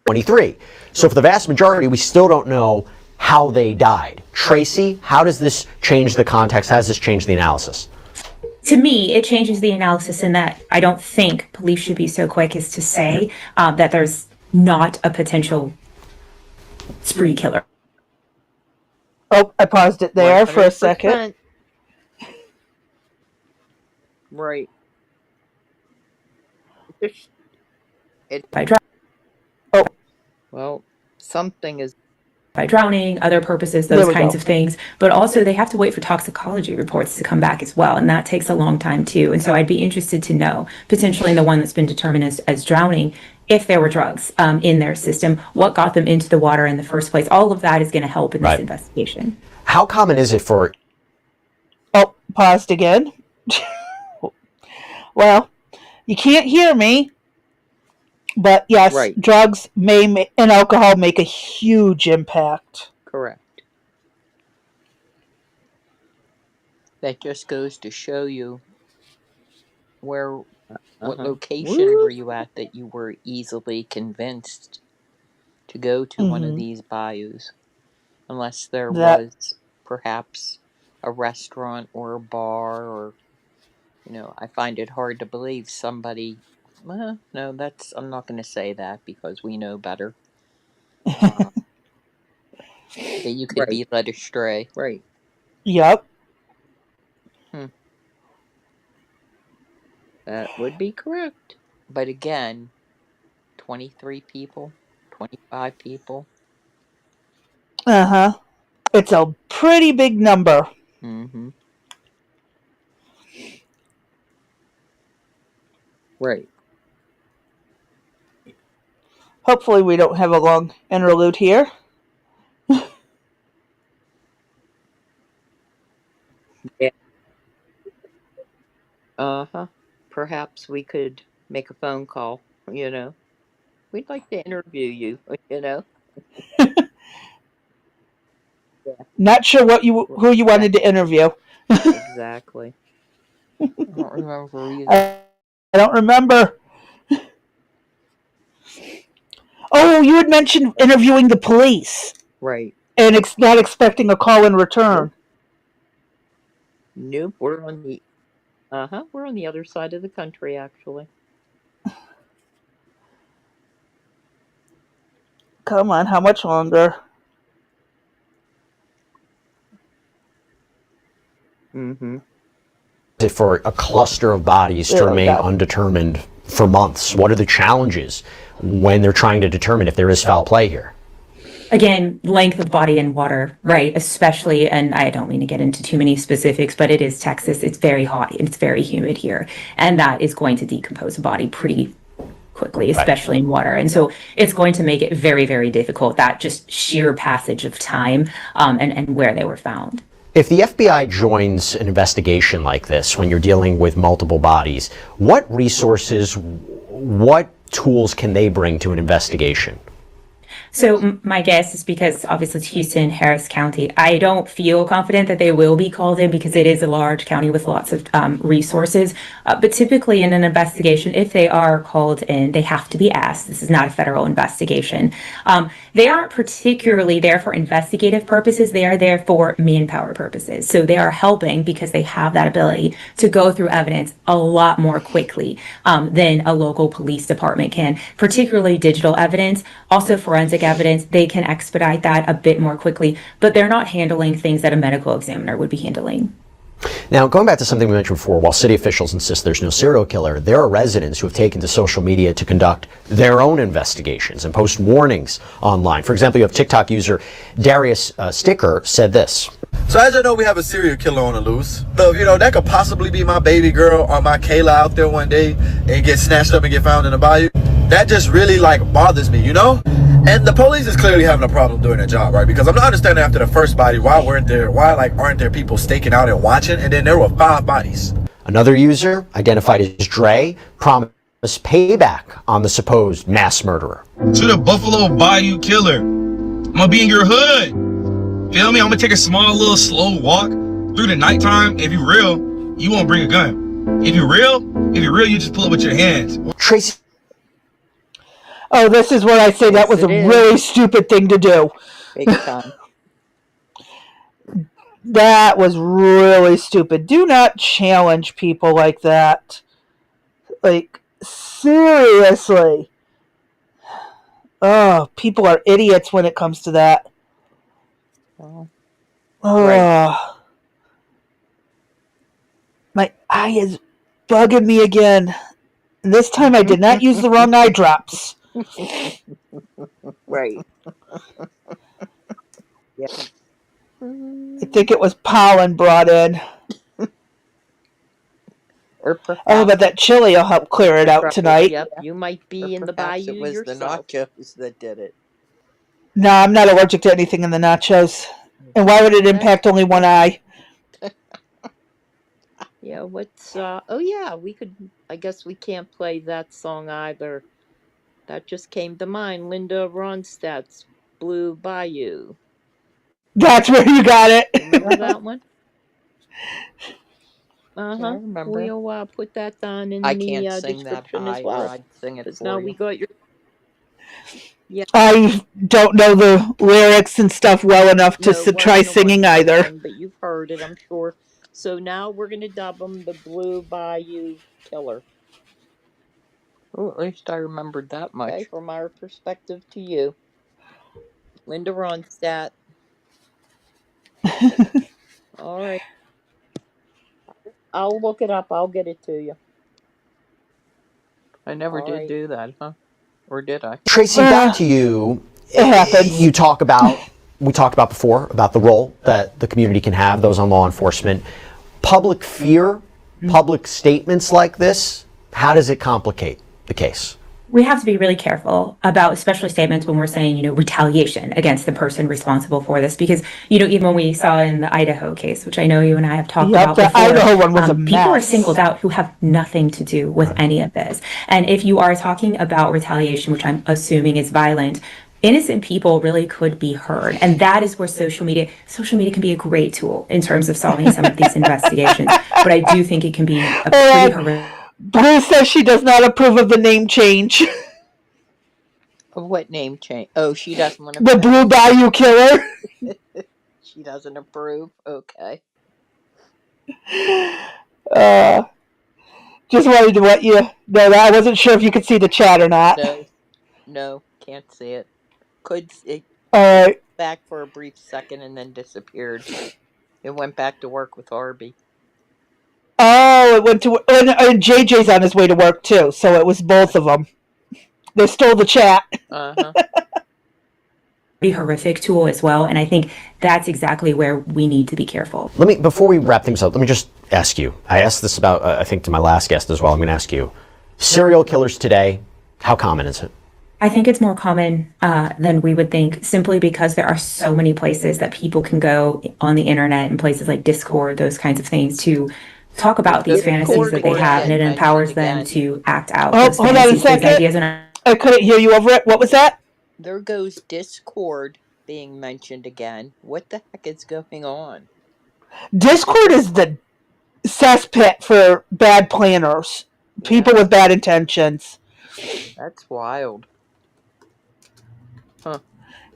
23. So for the vast majority, we still don't know how they died. Tracy, how does this change the context? How does this change the analysis? To me, it changes the analysis in that I don't think police should be so quick as to say that there's not a potential spree killer. Oh, I paused it there for a second. Right. By drowning. Oh. Well, something is By drowning, other purposes, those kinds of things. But also they have to wait for toxicology reports to come back as well. And that takes a long time too. And so I'd be interested to know, potentially in the one that's been determined as drowning, if there were drugs in their system, what got them into the water in the first place. All of that is going to help in this investigation. How common is it for... Oh, paused again. Well, you can't hear me, but yes, Right. drugs and alcohol make a huge impact. Correct. That just goes to show you what location were you at that you were easily convinced to go to one of these bayous, unless there That was perhaps a restaurant or a bar, or I find it hard to believe somebody. Well, no, I'm not going to say that because we know better. That you could be led astray. Right. Yep. That would be correct. But again, 23 people, 25 people. Uh-huh. It's a pretty big number. Mm-hmm. Right. Hopefully we don't have a long interlude here. Yeah. Uh-huh. Perhaps we could make a phone call, We'd like to interview you, Yeah. Not sure who you wanted to interview. Exactly. I don't remember either. I don't remember. Oh, you had mentioned interviewing the police Right. and not expecting a call in return. Nope. We're on the other side of the country, actually. Come on, how much longer? Mm-hmm. For a cluster of bodies to remain undetermined for months? What are the challenges when they're trying to determine if there is foul play here? Again, length of body in water, right? Especially, and I don't mean to get into too many specifics, but it is Texas. It's very hot and it's very humid here. And that is going to decompose a body pretty quickly, especially in water. And so it's going to make it very, very difficult, that just sheer passage of time and where they were found. If the FBI joins an investigation like this, when you're dealing with multiple bodies, what resources, what tools can they bring to an investigation? So my guess is, because obviously it's Houston, Harris County, I don't feel confident that they will be called in because it is a large county with lots of resources. But typically in an investigation, if they are called in, they have to be asked. This is not a federal investigation. They aren't particularly there for investigative purposes. They are there for manpower purposes. So they are helping because they have that ability to go through evidence a lot more quickly than a local police department can, particularly digital evidence. Also forensic evidence, they can expedite that a bit more quickly, but they're not handling things that a medical examiner would be handling. Now, going back to something we mentioned before, while city officials insist there's no serial killer, there are residents who have taken to social media to conduct their own investigations and post warnings online. For example, you have TikTok user Darius Sticker said this. So as you know, we have a serial killer on the loose. So, that could possibly be my baby girl or my Kayla out there one day and get snatched up and get found in the bayou. That just really bothers me, And the police is clearly having a problem doing their job, right? Because I'm not understanding after the first body, why aren't there people staking out and watching? And then there were 5 bodies. Another user, identified as Dre, promised payback on the supposed mass murderer. To the Buffalo Bayou Killer, I'm gonna be in your hood. Feel me? I'm gonna take a small little slow walk through the nighttime. If you real, you won't bring a gun. If you're real, you just pull it with your hands. Tracy. Oh, this is what I say. That was a really stupid thing to do. Big time. That was really stupid. Do not challenge people like that. Seriously. Oh, people are idiots when it comes to that. Oh. Right. My eye is bugging me again. And this time I did not use the wrong eye drops. Right. Yeah. I think it was pollen brought in. Or Oh, perhaps, but that chili will help clear it out tonight. Yep, you might or be in the perhaps bayou it was the yourself. nachos that did it. No, I'm not allergic to anything in the nachos. And why would it impact only one eye? Yeah, what's oh yeah, we could, I guess we can't play that song either. That just came to mind. Linda Ronstadt's Blue Bayou. That's where you got it. Remember that one? Yeah, I remember. We'll put that down in I the can't sing that description as high, or well. I'd sing it Because for now you. we got your. Yeah. I don't know the lyrics and stuff well enough to No, try wasn't a singing wonderful either. one, but you've heard it, I'm sure. So now we're gonna dub him the Blue Bayou Killer. Oh, at least I remembered that much. Okay, from our perspective to you, Linda Ronstadt. All right, I'll look it up. I'll get it to you. I never All did right. do that, huh? Or did I? Tracy, back to you. It happens. We talked about before about the role that the community can have, those on law enforcement. Public fear, public statements like this, how does it complicate the case? We have to be really careful about especially statements when we're saying, retaliation against the person responsible for this. Because, even when we saw in the Idaho case, which I know you and I have talked about the before, Idaho one was a people are mess. singled out who have nothing to do with any of this. And if you are talking about retaliation, which I'm assuming is violent, innocent people really could be heard. And that is where social media can be a great tool in terms of solving some of these investigations. But I do think it can be a pretty horrific. Bruce says she does not approve of the name change. Of what name change? Oh, she doesn't want to. The Blue Bayou Killer. She doesn't approve. Okay. Just wanted to let you know that. I wasn't sure if you could see the chat or not. No, can't see it. Could it? All right. Back for a brief second and then disappeared. It went back to work with Arby. Oh, it went to, and JJ's on his way to work too, so it was both of them. They stole the chat. Pretty horrific tool as well, and I think that's exactly where we need to be careful. Before we wrap things up, let me just ask you. I asked this about, I think, to my last guest as well. I'm going to ask you, serial killers today, how common is it? I think it's more common than we would think, simply because there are so many places that people can go on the internet, and places like Discord, those kinds of things, to talk about these fantasies that they have, and it empowers them to act out those Hold on a fantasies, those ideas. second. I couldn't hear you over it. What was that? There goes Discord being mentioned again. What the heck is going on? Discord is the cesspit for bad planners, people with bad intentions. That's wild. Huh.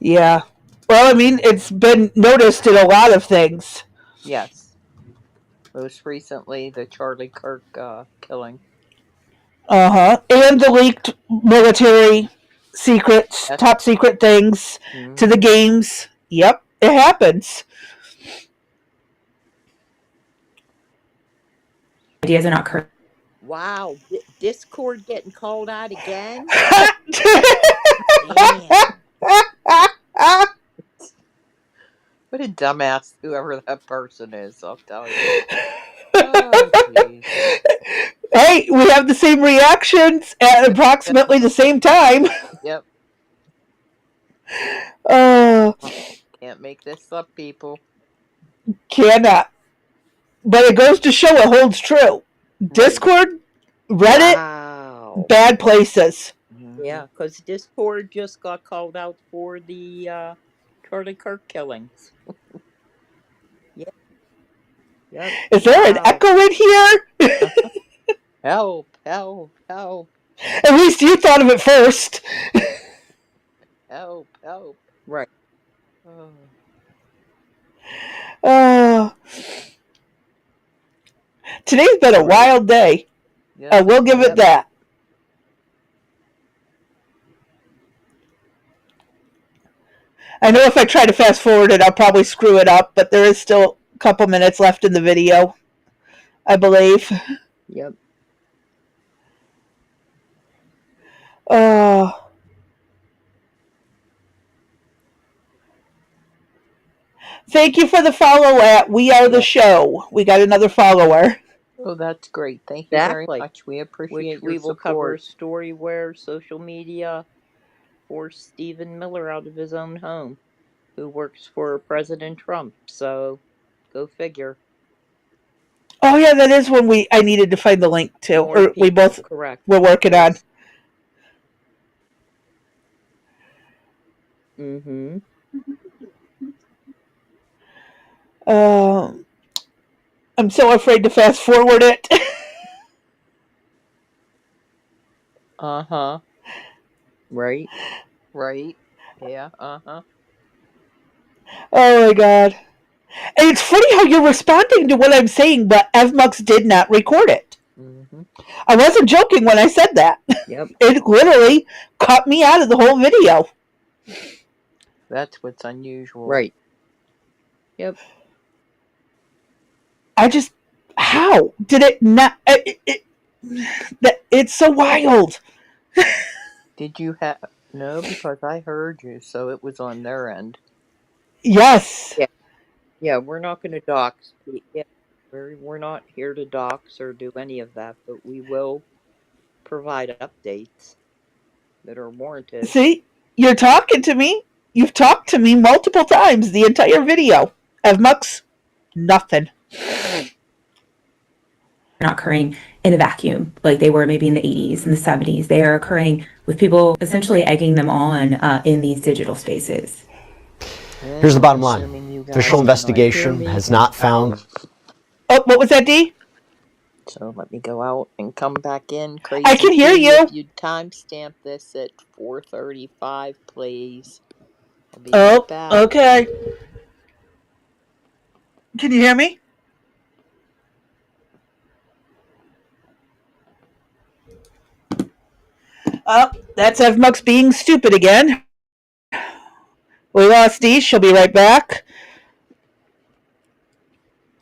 Yeah. Well, I mean, it's been noticed in a lot of things. Yes. Most recently, the Charlie Kirk killing. And the leaked military secrets, top secret things to the games. Yep, it happens. Ideas are not correct. Wow, Discord getting called out again? What a dumbass whoever that person is, I'll tell you. Oh, hey, we have the same reactions at approximately the same time. Yep. Can't make this up, people. Cannot. But it goes to show it holds true. Discord, Reddit, bad places. Yeah, because Discord just got called out for the Charlie Kirk killings. Yeah. Yep. Is there an echo in here? Help, help, help. At least you thought of it first. Help, help. Right. Today's been a wild day. Yes, I will give it that. I know if I try to fast forward it, I'll probably screw it up, but there is still a couple minutes left in the video, I believe. Yep. Thank you for the follow at We Are the Show. We got another follower. Oh, that's great. Thank you very Exactly. much. We Which appreciate we your will cover a support. story where social media forced Stephen Miller out of his own home, who works for President Trump. So go figure. Oh yeah, that is when I needed to find the link to, More or we people, both correct. were working on. Yes. Mm-hmm. I'm so afraid to fast forward it. Uh-huh. Right. Right. Yeah. Uh-huh. Oh my god. And it's funny how you're responding to what I'm saying, but Evmux did not record it. Mm-hmm. I wasn't joking when I said that. Yep. It literally cut me out of the whole video. That's what's unusual. Right. Yep. I just, how did it not? It's so wild. Did you have no? Because I heard you, so it was on their end. Yes. Yeah. Yeah. We're not going to dox. Yeah. We're not here to dox or do any of that, but we will provide updates that are warranted. See, you're talking to me. You've talked to me multiple times the entire video. Evmux, nothing. Not occurring in a vacuum like they were maybe in the 80s and the 70s. They are occurring with people essentially egging them on in these digital spaces. Here's the bottom line. Official investigation has not found. Oh, what was that, D? So let me go out and come back in. Crazy. I can hear you. If you timestamp this at 4:35, please. I'll be right back. Okay. Can you hear me? Oh, that's Evmux being stupid again. We lost Dee. She'll be right back.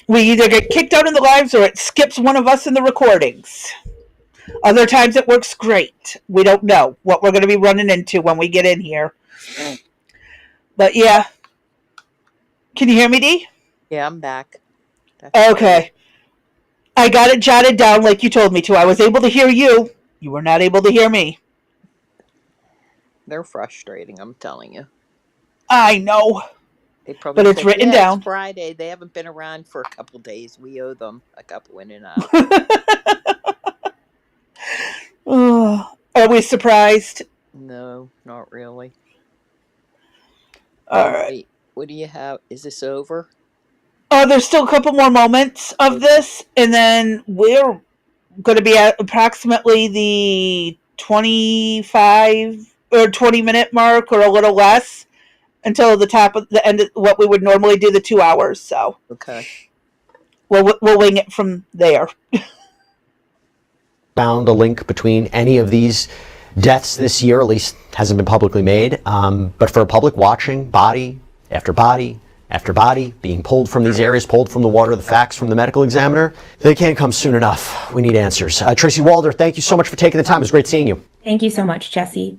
We either get kicked out in the lives or it skips one of us in the recordings. Other times it works great. We don't know what we're going to be running into when we get in here. But yeah. Can you hear me, Dee? Yeah, I'm back. That's okay. Great. I got it jotted down like you told me to. I was able to hear you. You were not able to hear me. They're frustrating, I'm telling you. I know. They probably but it's written down. It's Friday. They haven't been around for a couple days. We owe them a couple in and out. Are we surprised? No, not really. All right. What do you have? Is this over? There's still a couple more moments of this, and then we're going to be at approximately the 25 or 20-minute mark or a little less until the top of the end of what we would normally do, the 2 hours. So okay, we'll wing it from there. Found a link between any of these deaths this year, at least hasn't been publicly made, but for a public watching body after body after body being pulled from these areas, pulled from the water, the facts from the medical examiner, they can't come soon enough. We need answers. Tracy Walder, thank you so much for taking the time. It was great seeing you. Thank you so much, Jesse.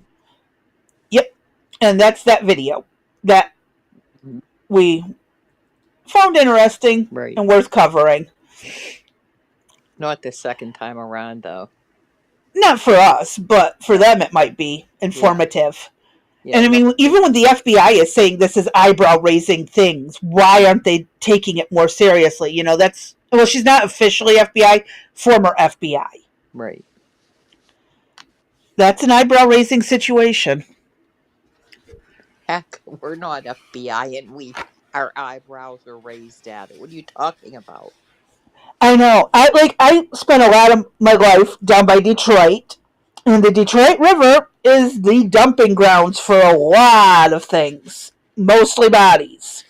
Yep. And that's that video that we found interesting and worth covering. Not the second time around, though. Not for us, but for them it might be informative. Yeah, and I mean, even when the FBI is saying this is eyebrow-raising things, why aren't they taking it more seriously? You know, that's... Well, she's not officially FBI, former FBI. Right. That's an eyebrow-raising situation. Heck, we're not FBI and our eyebrows are raised at it. What are you talking about? I know. I spent a lot of my life down by Detroit, and the Detroit River is the dumping grounds for a lot of things, mostly bodies.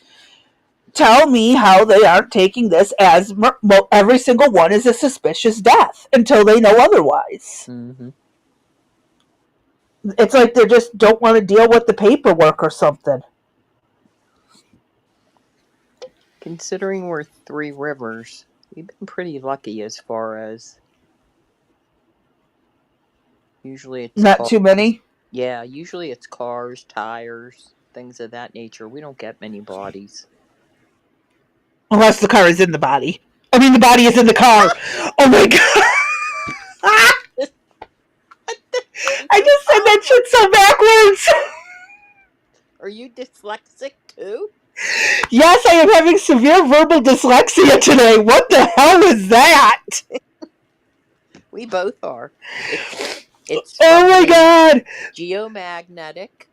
Tell me how they aren't taking this as every single one is a suspicious death until they know otherwise. Mm-hmm. It's like they just don't want to deal with the paperwork or something. Considering we're Three Rivers, we've been pretty lucky as far as... Usually it's... Not too many? Yeah, usually it's cars, tires, things of that nature. We don't get many bodies. Unless the car is in the body. I mean, the body is in the car. Oh my god! I Your just said that problem. shit so backwards. Are you dyslexic too? Yes, I am having severe verbal dyslexia today. What the hell is that? We both are. It's Oh from my the god! geomagnetic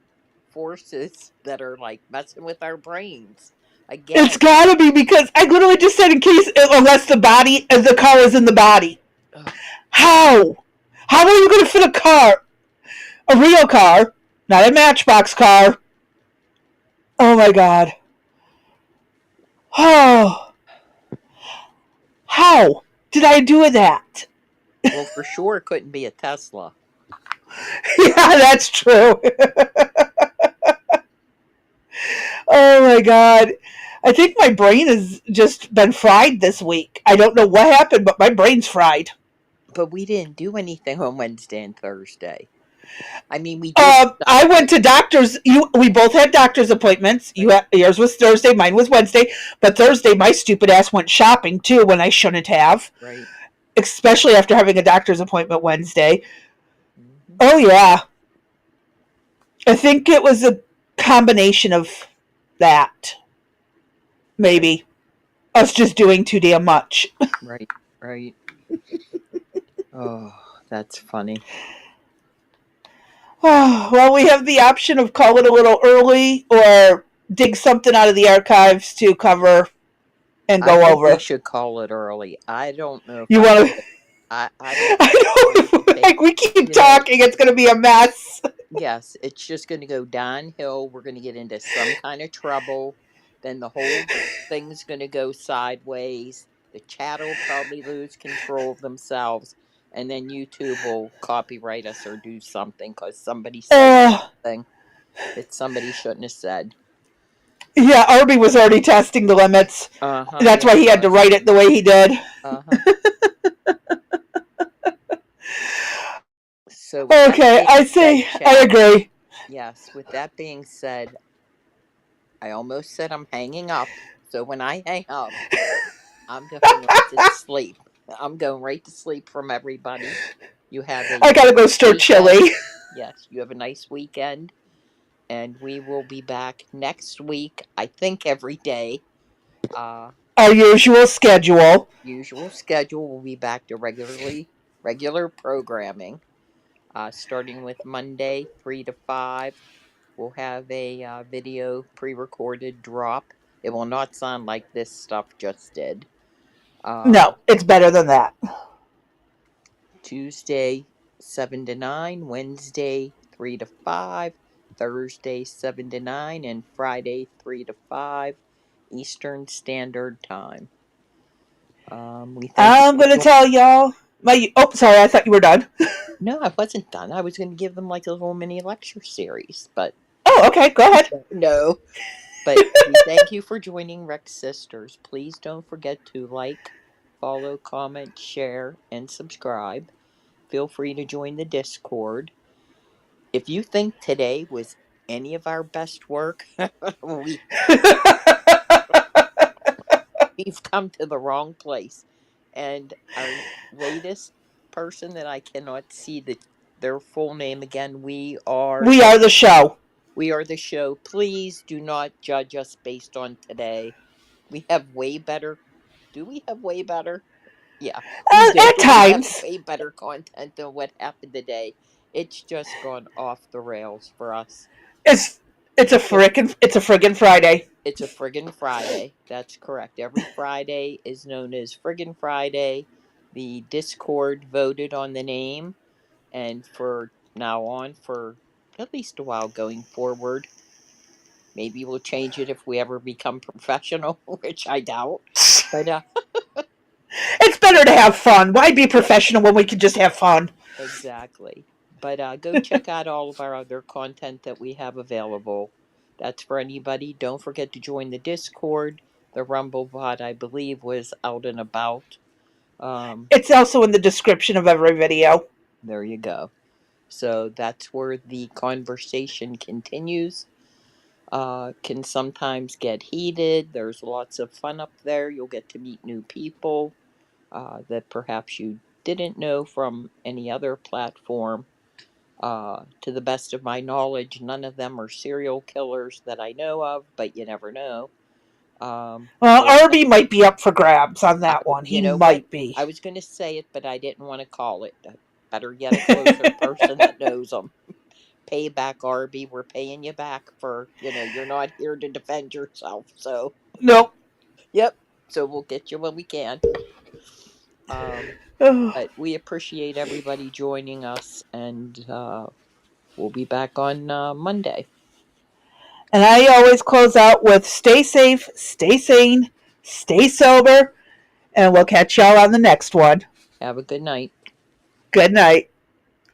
forces that are like messing with our brains. It's Again. gotta be because I literally just said in case, unless the car is in the body. Ugh. How? How are you gonna fit a car? A real car, not a Matchbox car. Oh my god. Oh. How did I do that? Well, for sure it couldn't be a Tesla. Yeah, that's true. Oh my god. I think my brain has just been fried this week. I don't know what happened, but my brain's fried. But we didn't do anything on Wednesday and Thursday. I mean, we did I stuff, went to doctors. We both had doctor's appointments. right? Yours was Thursday, mine was Wednesday. But Thursday, my stupid ass went shopping too when I shouldn't have. Right. Especially after having a doctor's appointment Wednesday. Mm-hmm. Oh yeah, I think it was a combination of that. Maybe us just doing too damn much. Right. Right. Oh, that's funny. Well, we have the option of call it a little early or dig something out of the archives to cover and I go think we over. should call it early. I don't know if You I'm want to? ready. I don't I think I'm ready to know. take. Like we keep You know, talking, it's going to be a mess. yes, it's just going to go downhill. We're going to get into some kind of trouble. Then the whole thing's going to go sideways. The chat will probably lose control of themselves. And then YouTube will copyright us or do something because somebody said Uh, something that somebody shouldn't have said. yeah, Arby was already testing the limits. Uh huh. That's Yeah, why he he had to was. write it the way he did. Uh huh. So with that Okay, being I said, say I chat. agree. Yes. With that being said, I almost said I'm hanging up. So when I hang up, I'm going right to sleep. I'm going right to sleep from everybody. You have a I nice gotta go stir weekend. chili. Yes, you have a nice weekend. And we will be back next week, I think every day. Uh Our usual schedule. Usual schedule. We'll be back to regular programming. Starting with Monday, 3 to 5. We'll have a video pre-recorded drop. It will not sound like this stuff just did. No, it's better than that. Tuesday 7 to 9, Wednesday 3 to 5, Thursday 7 to 9, and Friday 3 to 5 Eastern Standard Time. We thank you I'm for gonna joining. tell y'all. Sorry, I thought you were done. No, I wasn't done. I was going to give them like a little mini lecture series, but Oh, okay, go ahead. no. But we thank you for joining Rex Sisters. Please don't forget to like, follow, comment, share, and subscribe. Feel free to join the Discord. If you think today was any of our best work, we we've come to the wrong place. And our latest person that I cannot see their full name again, We are the show. we are the show. Please do not judge us based on today. We have way better. Do we have way better? Yeah, we do. At We have times, way better content than what happened today. It's just gone off the rails for us. it's So it's a friggin' Friday. it's a friggin' Friday. That's correct. Every Friday is known as friggin' Friday. The Discord voted on the name, and for now on, for at least a while going forward, maybe we'll change it if we ever become professional, which I doubt. But It's better to have fun. Why be yeah, professional when we can just have fun? exactly. But go check out all of our other content that we have available. That's for anybody. Don't forget to join the Discord. The Rumble bot, I believe, was out and about. It's also in the description of every video. There you go. So that's where the conversation continues. can sometimes get heated. There's lots of fun up there. You'll get to meet new people that perhaps you didn't know from any other platform. To the best of my knowledge, none of them are serial killers that I know of, but you never know. Well, So, Arby might be up for grabs on that one. He you know what? might be. I was going to say it, but I didn't want to call it. Better get a closer person that knows them. Payback, Arby. We're paying you back for, you're not here to defend yourself. So, Nope. yep. So we'll get you when we can. And But we appreciate everybody joining us, and we'll be back on Monday. I always close out with stay safe, stay sane, stay sober, and we'll catch y'all on the next one. Have a good night. Good night.